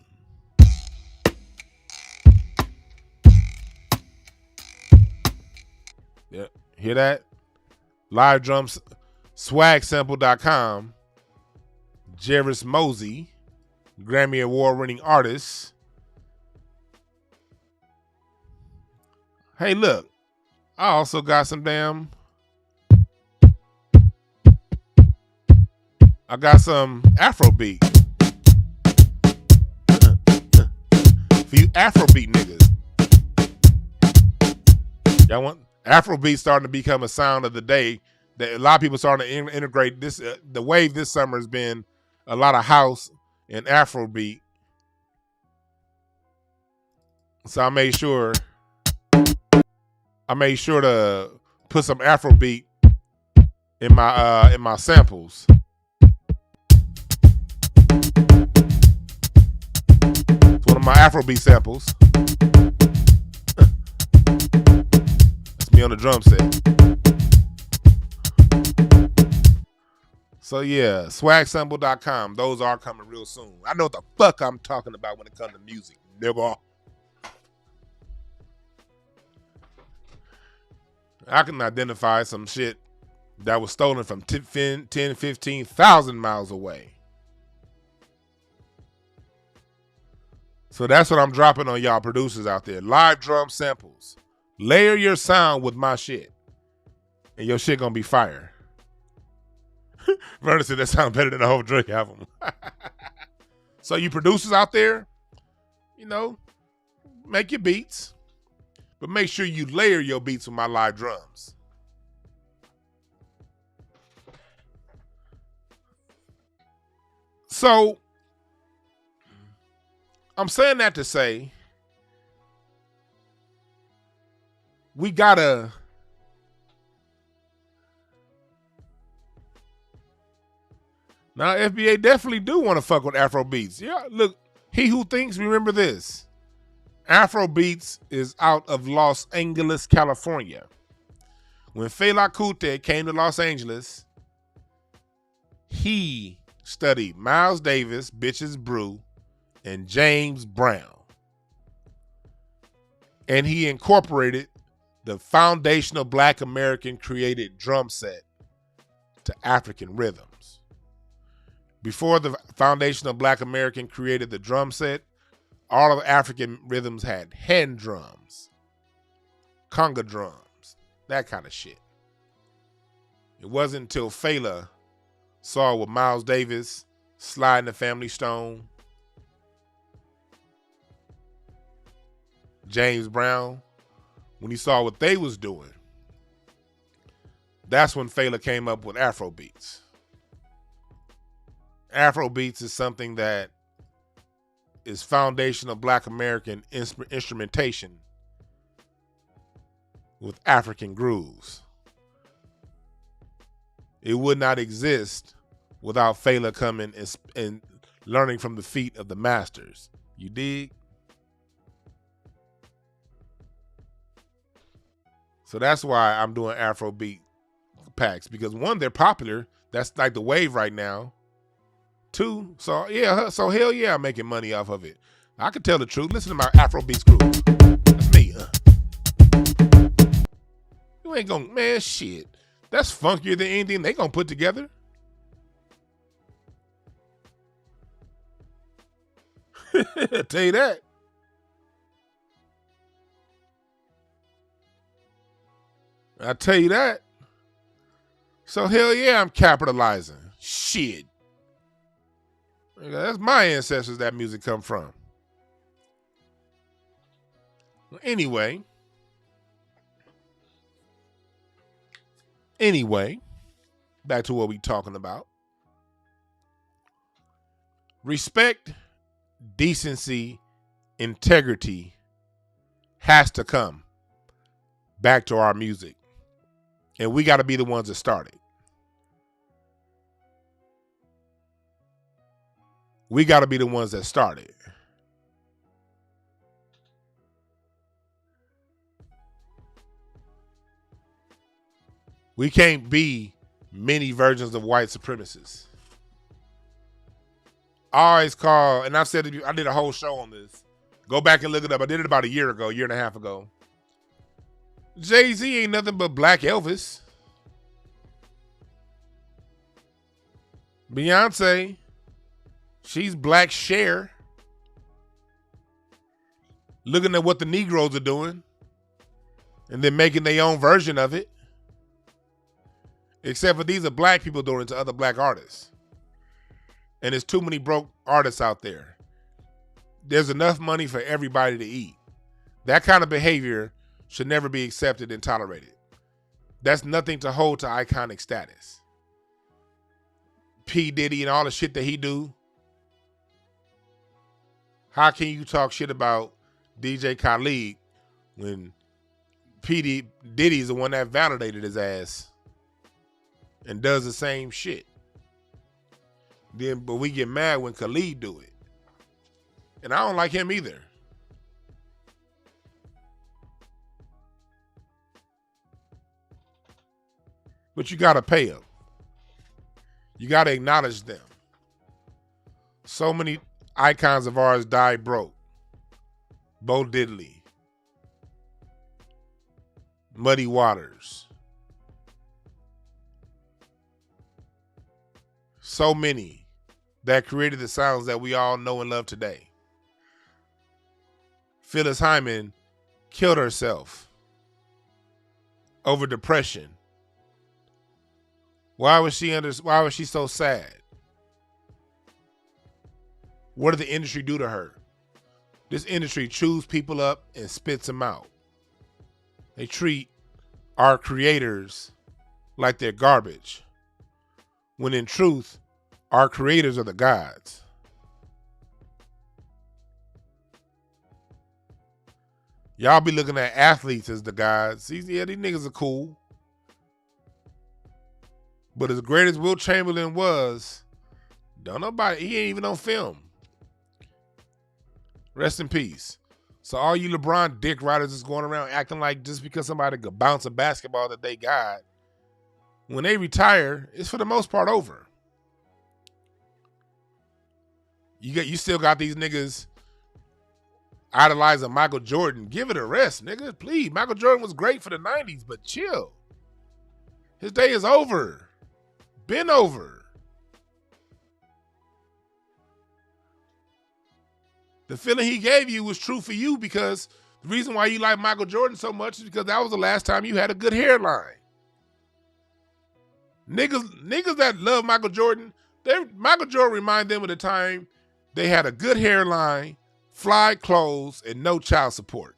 Yeah, hear that? Live drums, swagsample.com. Jerris Mosey, Grammy Award winning artist. Hey, look, I also got some I got some Afrobeat. For you Afrobeat niggas. Y'all want Afrobeat starting to become a sound of the day. That a lot of people starting to integrate this. The wave this summer has been a lot of house and Afrobeat. So I made sure to put some Afrobeat in my samples. It's one of my Afrobeat samples. That's me on the drum set. So yeah, swagsample.com. Those are coming real soon. I know what the fuck I'm talking about when it comes to music, nigga. I can identify some shit that was stolen from 10, 15,000 miles away. So that's what I'm dropping on y'all producers out there. Live drum samples. Layer your sound with my shit. And your shit gonna be fire. Vernon said that sounds better than the whole Drake album. So you producers out there, you know, make your beats. But make sure you layer your beats with my live drums. So, I'm saying that to say, we gotta now FBA definitely do want to fuck with Afro beats. Yeah, look, he who thinks, remember this. Afro beats is out of Los Angeles, California. When Fela Kuti came to Los Angeles, he studied Miles Davis, Bitches Brew, and James Brown. And he incorporated the foundational Black American created drum set to African rhythms. Before the foundational Black American created the drum set, all of African rhythms had hand drums, conga drums, that kind of shit. It wasn't until Fela saw what Miles Davis, Sly and the Family Stone, James Brown, when he saw what they was doing, that's when Fela came up with Afro beats. Afro beats is something that is foundational Black American instrumentation with African grooves. It would not exist without Fela coming and learning from the feet of the masters. You dig? So that's why I'm doing Afrobeat packs, because one, they're popular. That's like the wave right now. Two, so hell yeah, I'm making money off of it. I can tell the truth. Listen to my Afrobeats groove. That's me. You ain't gonna, man, shit. That's funkier than anything they gonna put together. I'll tell you that. I tell you that. So hell yeah, I'm capitalizing. Shit. That's my ancestors that music come from. Anyway, back to what we talking about. Respect, decency, integrity has to come back to our music. And we got to be the ones that start it. We got to be the ones that start it. We can't be many versions of white supremacists. I always call, and I've said it, I did a whole show on this. Go back and look it up. I did it about a year and a half ago. Jay-Z ain't nothing but Black Elvis. Beyonce, she's Black Cher. Looking at what the Negroes are doing and then making their own version of it. Except for these are Black people doing it to other Black artists. And there's too many broke artists out there. There's enough money for everybody to eat. That kind of behavior should never be accepted and tolerated. That's nothing to hold to iconic status. P. Diddy and all the shit that he do. How can you talk shit about DJ Khaled when P. Diddy's the one that validated his ass and does the same shit? But we get mad when Khaled do it. And I don't like him either. But you got to pay them. You got to acknowledge them. So many icons of ours died broke. Bo Diddley. Muddy Waters. So many that created the sounds that we all know and love today. Phyllis Hyman killed herself over depression. Why was she so sad? What did the industry do to her? This industry chews people up and spits them out. They treat our creators like they're garbage, when in truth, our creators are the gods. Y'all be looking at athletes as the gods. These niggas are cool. But as great as Will Chamberlain was, he ain't even on film. Rest in peace. So all you LeBron dick riders is going around acting like just because somebody could bounce a basketball that they got, when they retire, it's for the most part over. You still got these niggas idolizing Michael Jordan. Give it a rest, nigga. Please. Michael Jordan was great for the 90s, but chill. His day is over. Been over. The feeling he gave you was true for you, because the reason why you like Michael Jordan so much is because that was the last time you had a good hairline. Niggas that love Michael Jordan, Michael Jordan remind them of the time they had a good hairline, fly clothes, and no child support.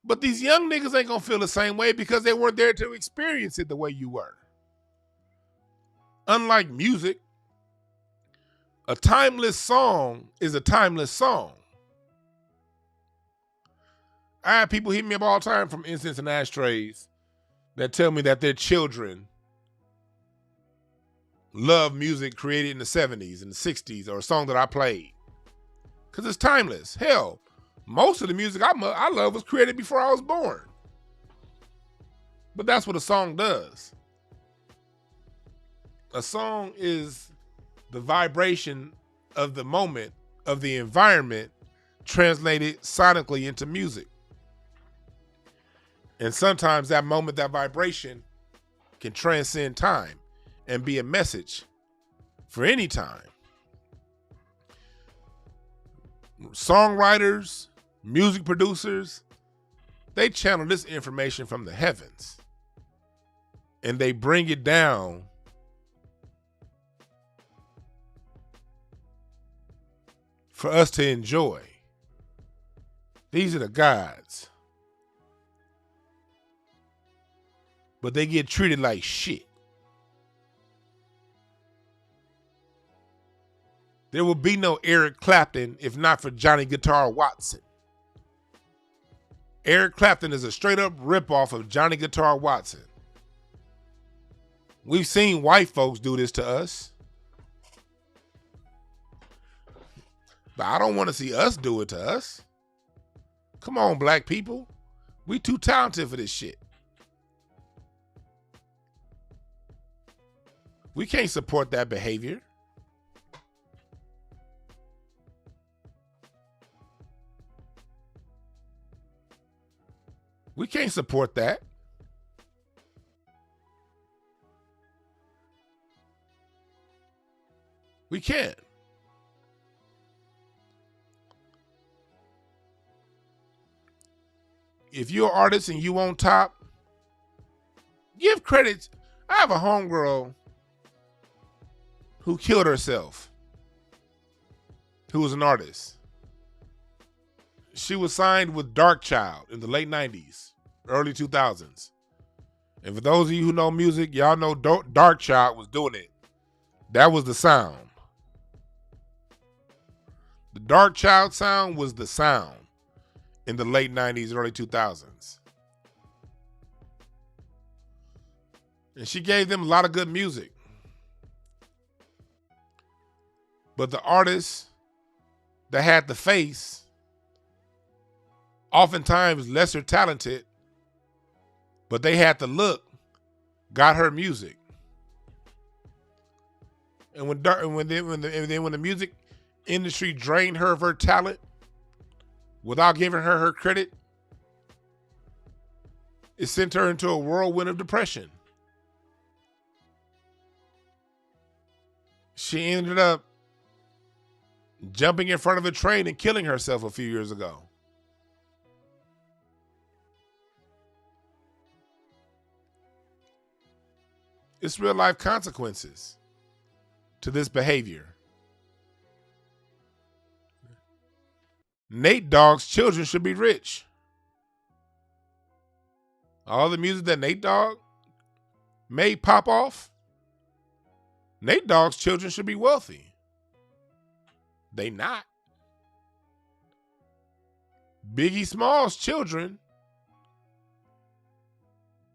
But these young niggas ain't gonna feel the same way because they weren't there to experience it the way you were. Unlike music, a timeless song is a timeless song. I have people hit me up all the time from Incense and Ashtrays that tell me that their children love music created in the 70s and the 60s, or a song that I played. Because it's timeless. Hell, most of the music I love was created before I was born. But that's what a song does. A song is the vibration of the moment, of the environment, translated sonically into music. And sometimes that moment, that vibration, can transcend time and be a message for any time. Songwriters, music producers, they channel this information from the heavens and they bring it down for us to enjoy. These are the gods. But they get treated like shit. There will be no Eric Clapton if not for Johnny Guitar Watson. Eric Clapton is a straight up ripoff of Johnny Guitar Watson. We've seen white folks do this to us. But I don't want to see us do it to us. Come on, black people. We too talented for this shit. We can't support that behavior. We can't support that. We can't. If you're an artist and you on top, give credit. I have a homegirl who killed herself, who was an artist. she was signed with Dark Child in the late 90s, early 2000s. And for those of you who know music, y'all know Dark Child was doing it. That was the sound. The Dark Child sound was the sound in the late 90s, early 2000s. And she gave them a lot of good music. But the artists that had the face, oftentimes lesser talented, but they had the look, got her music. And when the music industry drained her of her talent without giving her her credit, it sent her into a whirlwind of depression. She ended up jumping in front of a train and killing herself a few years ago. It's real life consequences to this behavior. Nate Dogg's children should be rich. All the music that Nate Dogg made pop off, Nate Dogg's children should be wealthy. They not. Biggie Small's children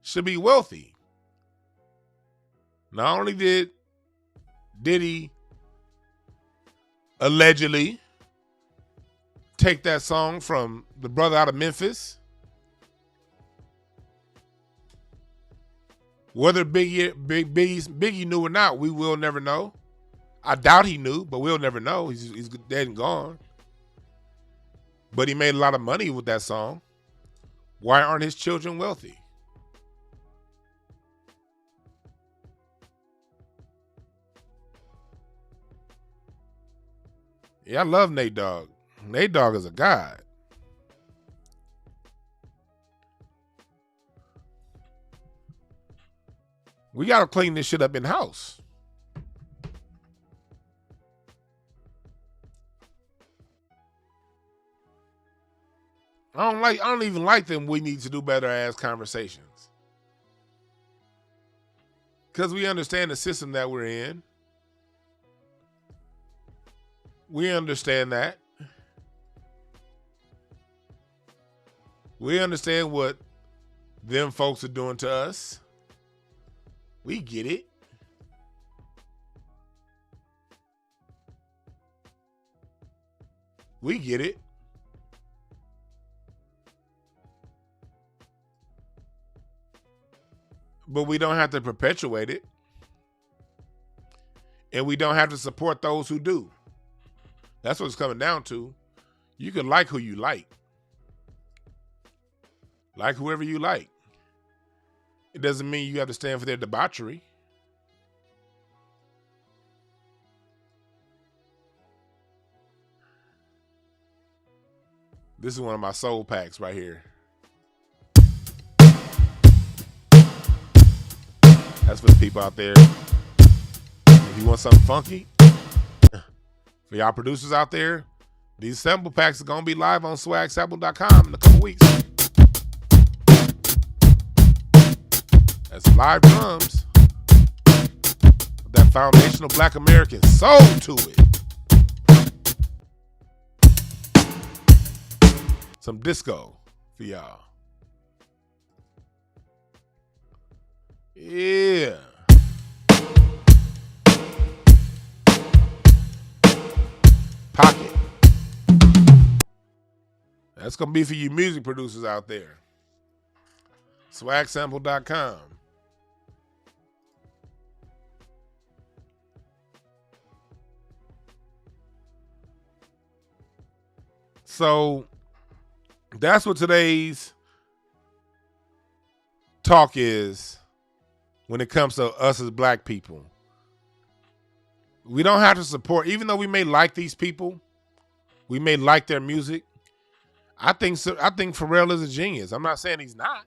should be wealthy. Not only did he allegedly take that song from the brother out of Memphis, whether Biggie knew or not, we will never know. I doubt he knew, but we'll never know. He's dead and gone. But he made a lot of money with that song. Why aren't his children wealthy? Yeah, I love Nate Dogg. Nate Dogg is a god. We got to clean this shit up in-house. I don't even like them "we need to do better" ass conversations. Because we understand the system that we're in. We understand that. We understand what them folks are doing to us. We get it. We get it. But we don't have to perpetuate it. And we don't have to support those who do. That's what it's coming down to. You can like who you like. Like whoever you like. It doesn't mean you have to stand for their debauchery. This is one of my soul packs right here. That's for the people out there. If you want something funky, for y'all producers out there, these sample packs are going to be live on swagsample.com in a couple weeks. That's live drums with that foundational Black American soul to it. Some disco for y'all. Yeah. Pocket. That's going to be for you music producers out there. Swagsample.com. So that's what today's talk is when it comes to us as black people. We don't have to support, even though we may like these people, we may like their music. I think Pharrell is a genius. I'm not saying he's not.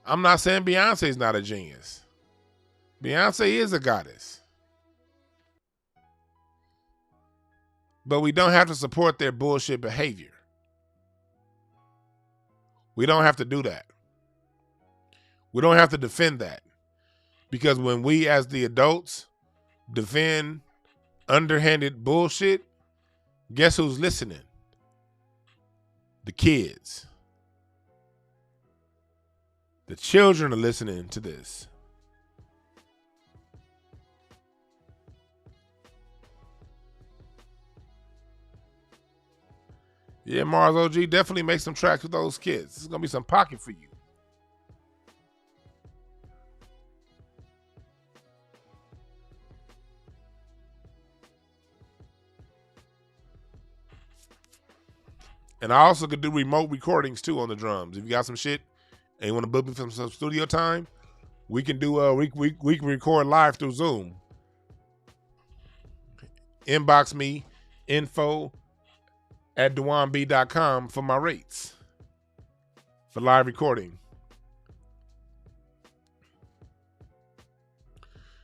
I'm not saying Beyonce is not a genius. Beyonce is a goddess. But we don't have to support their bullshit behavior. We don't have to do that. We don't have to defend that. Because when we as the adults defend underhanded bullshit, guess who's listening? The kids. The children are listening to this. Yeah, Mars OG, definitely make some tracks with those kids. It's going to be some pocket for you. And I also could do remote recordings too on the drums. If you got some shit and you want to book me for some studio time, we can do we can record live through Zoom. Inbox me info@DewanB.com for my rates for live recording.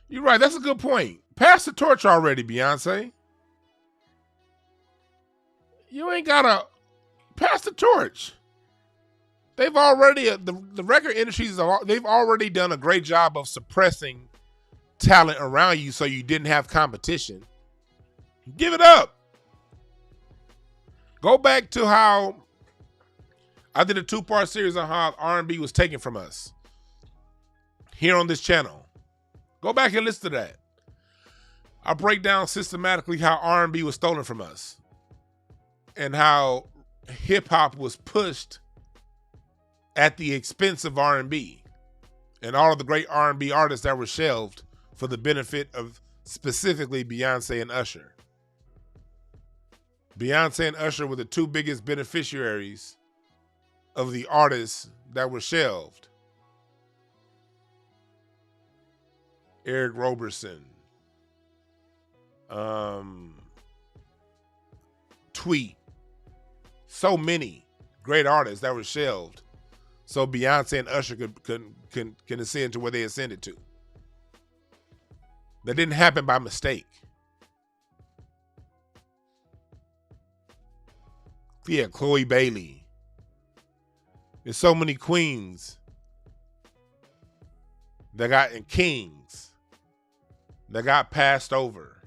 You're right. That's a good point. Pass the torch already, Beyonce. You ain't gotta pass the torch. They've already the record industries they've already done a great job of suppressing talent around you so you didn't have competition. Give it up. Go back to how I did a 2-part series on how R&B was taken from us here on this channel. Go back and listen to that. I break down systematically how R&B was stolen from us and how hip-hop was pushed at the expense of R&B and all of the great R&B artists that were shelved for the benefit of specifically Beyonce and Usher. Beyonce and Usher were the two biggest beneficiaries of the artists that were shelved. Eric Roberson, Tweet, so many great artists that were shelved so Beyonce and Usher can ascend to where they ascended to. That didn't happen by mistake. Yeah, Chloe Bailey. There's so many queens that got, and kings that got passed over.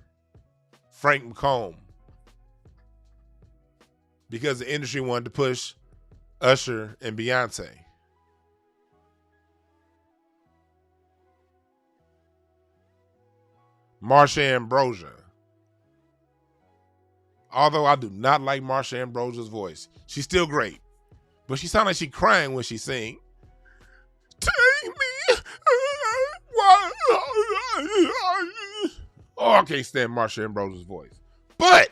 Frank McComb. Because the industry wanted to push Usher and Beyonce. Marsha Ambrosia. Although I do not like Marsha Ambrosia's voice. She's still great. But she sounds like she's crying when she sings. Take me. Oh, I can't stand Marsha Ambrosia's voice. But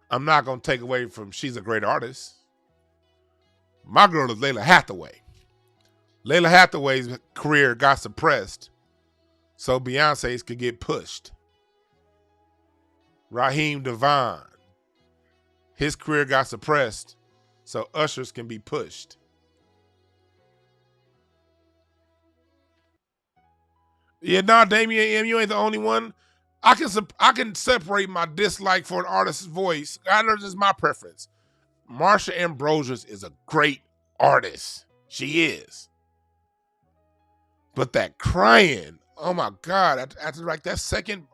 I'm not going to take away from she's a great artist. My girl is Layla Hathaway. Layla Hathaway's career got suppressed so Beyonce's could get pushed. Raheem DeVaughn, his career got suppressed so Usher's can be pushed. Yeah, nah, Damian M, you ain't the only one. I can separate my dislike for an artist's voice. I know this is my preference. Marsha Ambrosia is a great artist. She is. But that crying, oh my God, after like that second,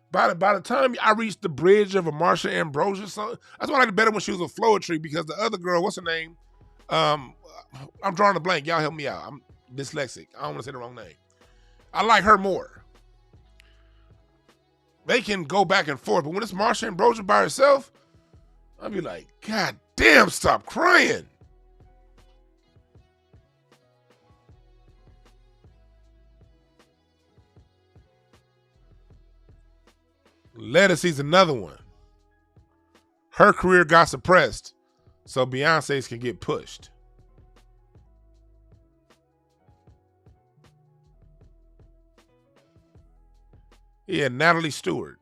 by the time I reached the bridge of a Marsha Ambrosia song, that's why I like it better when she was a Floetry, because the other girl, what's her name? I'm drawing a blank. Y'all help me out. I'm dyslexic. I don't want to say the wrong name. I like her more. They can go back and forth, but when it's Marsha Ambrosia by herself, I'll be like, God damn, stop crying. Lettucey's another one. Her career got suppressed so Beyonce's can get pushed. Yeah, Natalie Stewart.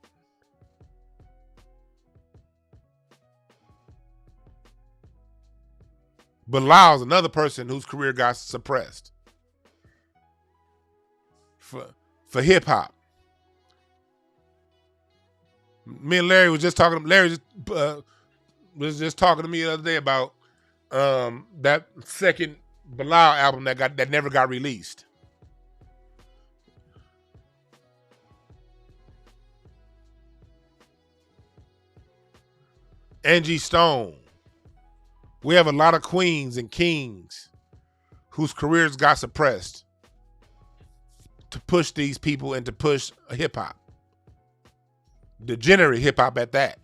Bilal's another person whose career got suppressed for hip hop. Me and Larry was just talking. Larry was just talking to me the other day about that second Bilal album that never got released. Angie Stone. We have a lot of queens and kings whose careers got suppressed to push these people and to push hip hop. Degenerate hip hop at that.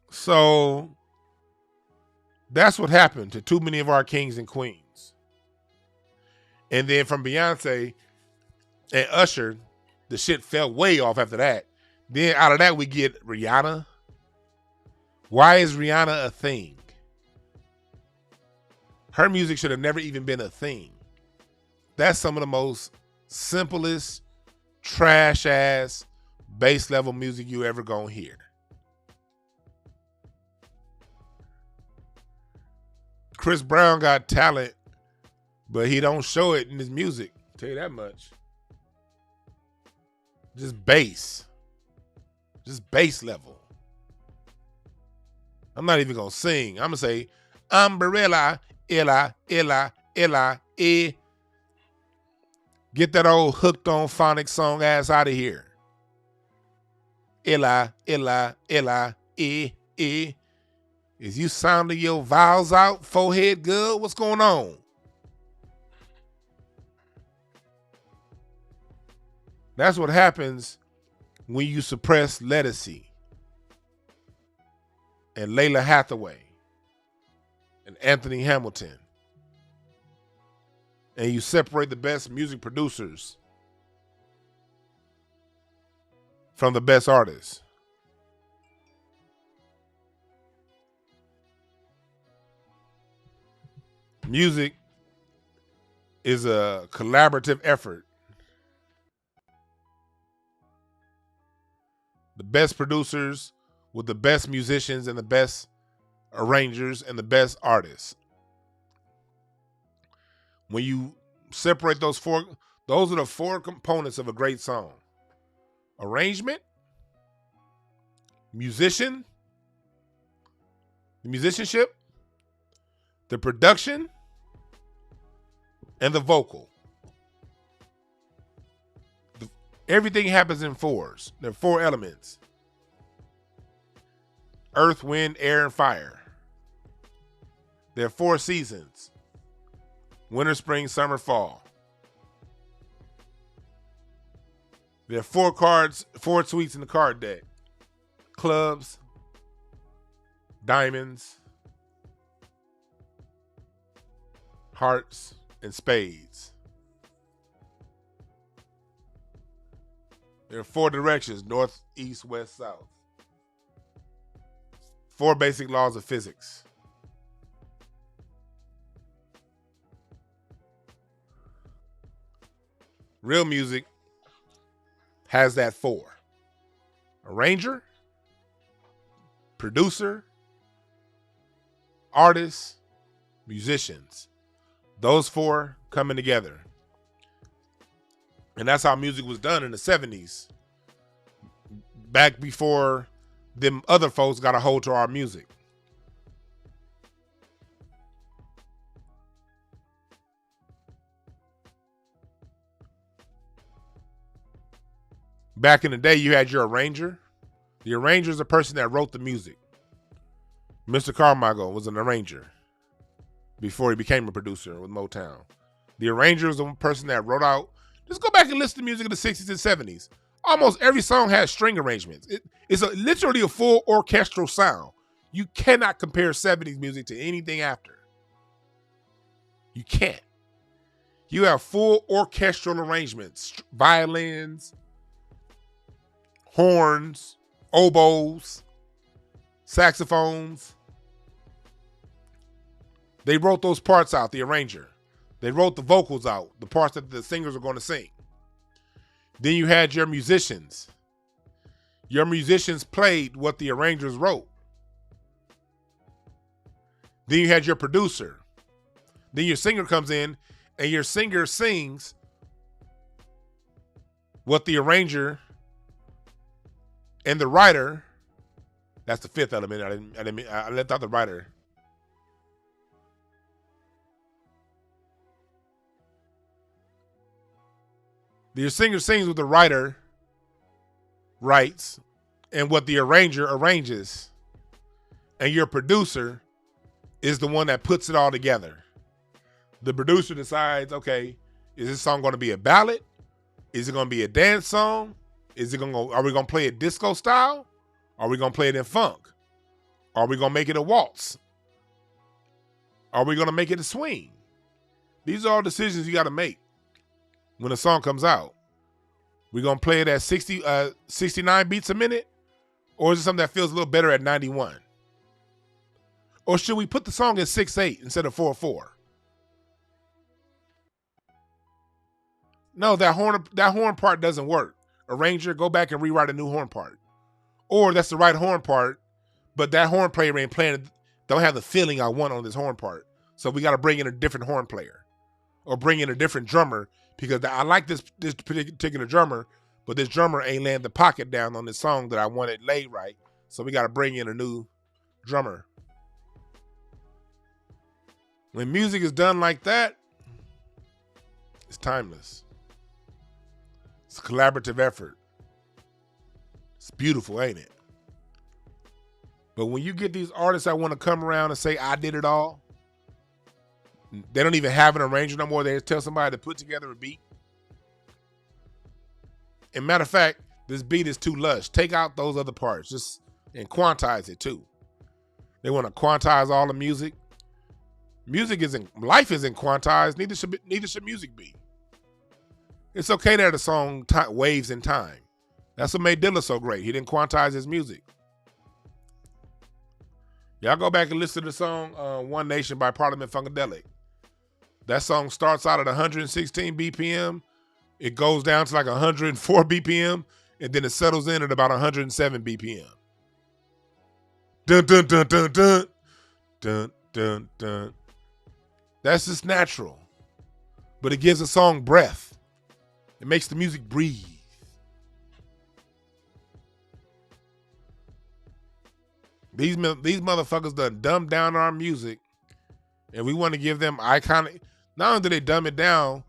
So that's what happened to too many of our kings and queens. And then from Beyonce and Usher, the shit fell way off after that. Then out of that, we get Rihanna. Why is Rihanna a thing? Her music should have never even been a thing. That's some of the most simplest, trash ass, bass level music you ever gonna hear. Chris Brown got talent, but he don't show it in his music. I'll tell you that much. Just bass level. I'm not even gonna sing. I'm gonna say umbrella, illa, illa, illa, eh. Get that old hooked on phonic song ass out of here. Illa, illa, illa, eh, eh. Is you sounding your vowels out, forehead good? What's going on? That's what happens when you suppress Ledisi and Layla Hathaway and Anthony Hamilton. And you separate the best music producers from the best artists. Music is a collaborative effort. The best producers with the best musicians and the best arrangers and the best artists. When you separate those are the four components of a great song. Arrangement, musicianship, the production, and the vocal. Everything happens in fours. There are four elements. Earth, wind, air, and fire. There are four seasons. Winter, spring, summer, fall. There are four suites in the card deck. Clubs, diamonds, hearts, and spades. There are four directions: north, east, west, south. Four basic laws of physics. Real music has that four. Arranger, producer, artists, musicians. Those four coming together. And that's how music was done in the 70s. Back before them other folks got a hold to our music. Back in the day, you had your arranger. The arranger is the person that wrote the music. Mr. Carmichael was an arranger before he became a producer with Motown. The arranger is the person that wrote out. Just go back and listen to music in the 60s and 70s. Almost every song has string arrangements. It's literally a full orchestral sound. You cannot compare 70s music to anything after. You can't. You have full orchestral arrangements. Violins, horns, oboes, saxophones. They wrote those parts out, the arranger. They wrote the vocals out, the parts that the singers are going to sing. Then you had your musicians. Your musicians played what the arrangers wrote. Then you had your producer. Then your singer comes in, and your singer sings what the arranger and the writer. That's the fifth element. I left out the writer. Your singer sings what the writer writes and what the arranger arranges. And your producer is the one that puts it all together. The producer decides, okay, is this song going to be a ballad? Is it going to be a dance song? Are we going to play it disco style? Are we going to play it in funk? Are we going to make it a waltz? Are we going to make it a swing? These are all decisions you got to make when a song comes out. We're going to play it at 69 beats a minute? Or is it something that feels a little better at 91? Or should we put the song at 6/8 instead of 4/4? No, that horn part doesn't work. Arranger, go back and rewrite a new horn part. Or that's the right horn part, but that horn player ain't playing, don't have the feeling I want on this horn part. So we got to bring in a different horn player. Or bring in a different drummer, because I like this particular drummer, but this drummer ain't laying the pocket down on this song that I wanted laid right. So we got to bring in a new drummer. When music is done like that, it's timeless. It's a collaborative effort. It's beautiful, ain't it? But when you get these artists that want to come around and say, I did it all, they don't even have an arranger no more. They just tell somebody to put together a beat. And matter of fact, this beat is too lush. Take out those other parts, and quantize it too. They want to quantize all the music. Life isn't quantized. Neither should music be. It's okay that a song waves in time. That's what made Dilla so great. He didn't quantize his music. Y'all go back and listen to the song One Nation by Parliament Funkadelic. That song starts out at 116 BPM. It goes down to like 104 BPM, and then it settles in at about 107 BPM. Dun, dun, dun, dun, dun. Dun, dun, dun. That's just natural. But it gives a song breath. It makes the music breathe. These motherfuckers done dumbed down our music, and we want to give them iconic. Not only do they dumb it down,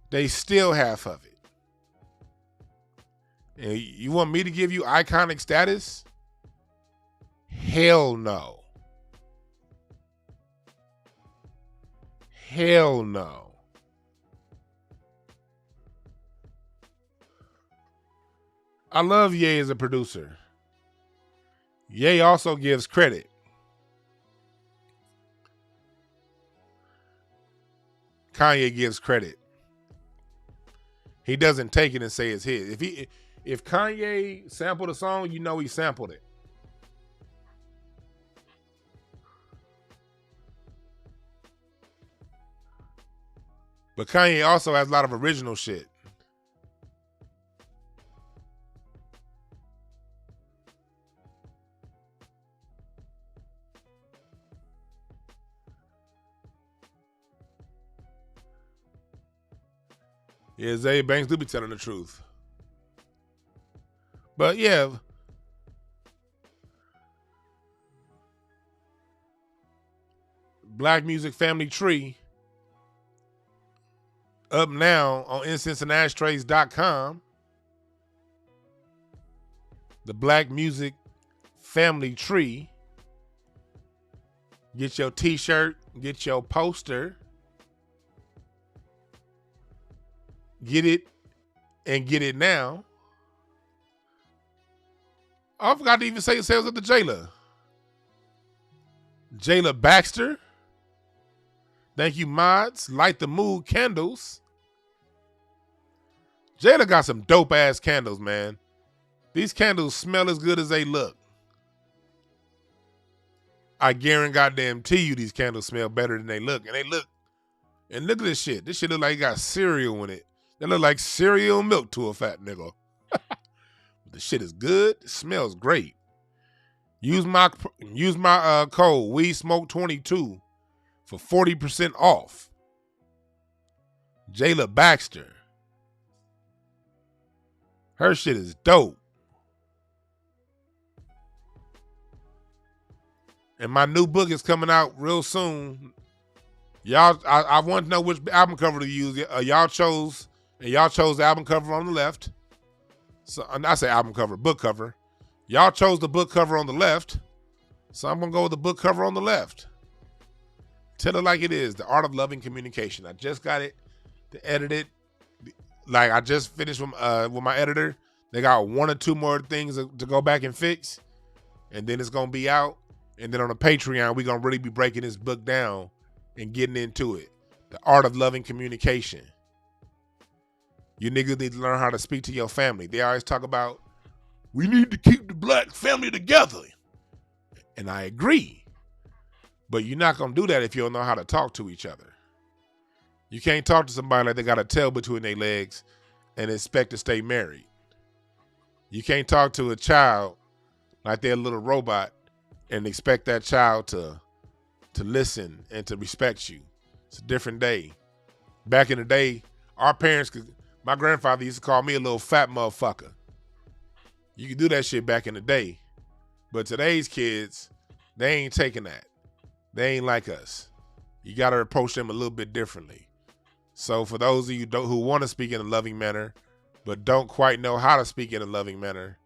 they steal half of it. And you want me to give you iconic status? Hell no. Hell no. I love Ye as a producer. Ye also gives credit. Kanye gives credit. He doesn't take it and say it's his. If Kanye sampled a song, you know he sampled it. But Kanye also has a lot of original shit. Yeah, Zay Banks do be telling the truth. But yeah. Black Music Family Tree. Up now on incenseandashtrays.com. The Black Music Family Tree. Get your t-shirt. Get your poster. Get it and get it now. I forgot to even say sales at the Jayla. Jayla Baxter. Thank you, mods. Light the Mood candles. Jayla got some dope ass candles, man. These candles smell as good as they look. I guarantee you these candles smell better than they look. And look at this shit. This shit look like it got cereal in it. They look like cereal milk to a fat nigga. The shit is good. It smells great. Use my code WeSmoke22 for 40% off. Jayla Baxter. Her shit is dope. And my new book is coming out real soon. Y'all, I want to know which album cover to use. Y'all chose the album cover on the left. So I say album cover, book cover. Y'all chose the book cover on the left. So I'm going to go with the book cover on the left. Tell it like it is. The Art of Loving Communication. I just got it to edit it. Like I just finished with my editor. They got 1 or 2 more things to go back and fix. And then it's going to be out. And then on the Patreon, we're going to really be breaking this book down and getting into it. The Art of Loving Communication. You niggas need to learn how to speak to your family. They always talk about, we need to keep the black family together. And I agree. But you're not going to do that if you don't know how to talk to each other. You can't talk to somebody like they got a tail between their legs and expect to stay married. You can't talk to a child like they're a little robot and expect that child to listen and to respect you. It's a different day. Back in the day, our parents my grandfather used to call me a little fat motherfucker. You could do that shit back in the day. But today's kids, they ain't taking that. They ain't like us. You got to approach them a little bit differently. So for those of you who want to speak in a loving manner, but don't quite know how to speak in a loving manner,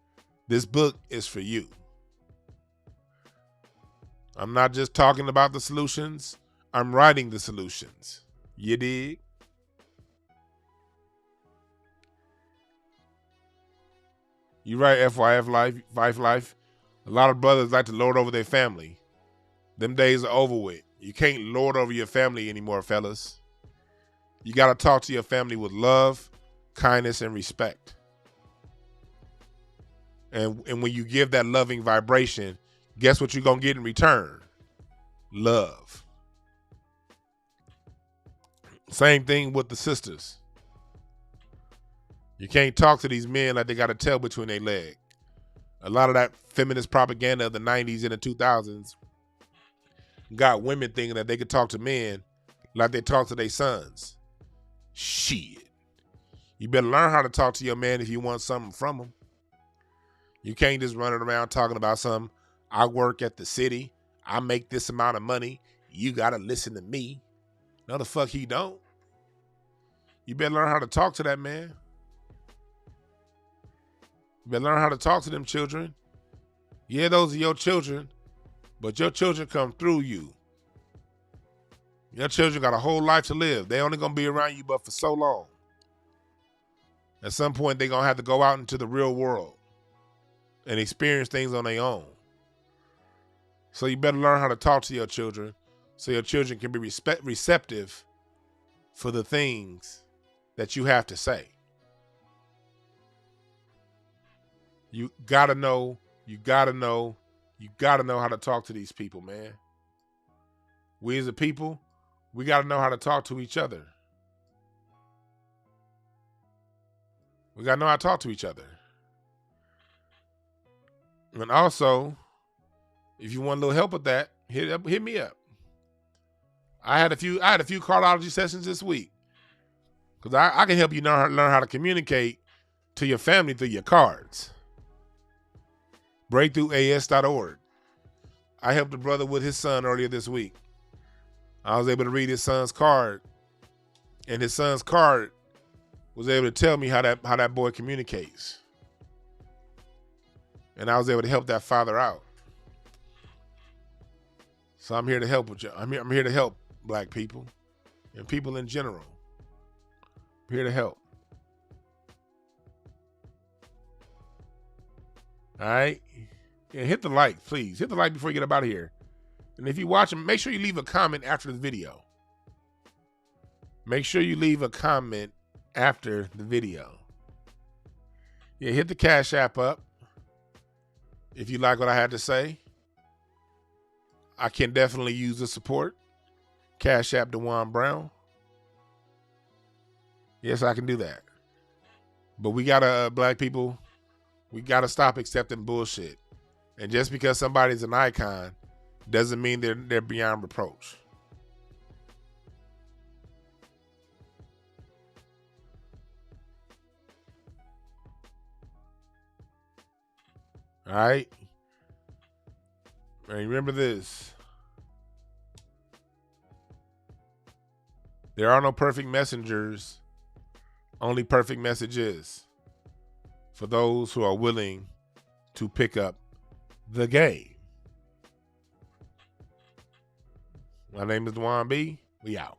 this book is for you. I'm not just talking about the solutions. I'm writing the solutions. You dig? You right, FYF life. A lot of brothers like to lord over their family. Them days are over with. You can't lord over your family anymore, fellas. You got to talk to your family with love, kindness, and respect. And when you give that loving vibration, guess what you're going to get in return? Love. Same thing with the sisters. You can't talk to these men like they got a tail between their legs. A lot of that feminist propaganda of the 90s and the 2000s got women thinking that they could talk to men like they talk to their sons. Shit. You better learn how to talk to your man if you want something from him. You can't just run around talking about something. I work at the city. I make this amount of money. You got to listen to me. No, the fuck he don't. You better learn how to talk to that man. You better learn how to talk to them children. Yeah, those are your children, but your children come through you. Your children got a whole life to live. They only going to be around you but for so long. At some point, they're going to have to go out into the real world and experience things on their own. So you better learn how to talk to your children so your children can be receptive for the things that you have to say. You gotta know how to talk to these people, man. We as a people, we gotta know how to talk to each other. We gotta know how to talk to each other. And also, if you want a little help with that, hit me up. I had a few cardiology sessions this week. Because I can help you learn how to communicate to your family through your cards. BreakthroughAS.org. I helped a brother with his son earlier this week. I was able to read his son's card, and his son's card was able to tell me how that boy communicates. And I was able to help that father out. So I'm here to help with you. I'm here to help black people and people in general. I'm here to help. All right? Yeah, hit the like, please. Hit the like before you get up out of here. And if you're watching, make sure you leave a comment after the video. Make sure you leave a comment after the video. Yeah, hit the Cash App up. If you like what I had to say, I can definitely use the support. Cash App DeJuan Brown. Yes, I can do that. But we gotta, black people, we gotta stop accepting bullshit. And just because somebody's an icon doesn't mean they're beyond reproach. All right? And remember this. There are no perfect messengers, only perfect messages for those who are willing to pick up the game. My name is Dwan B. We out.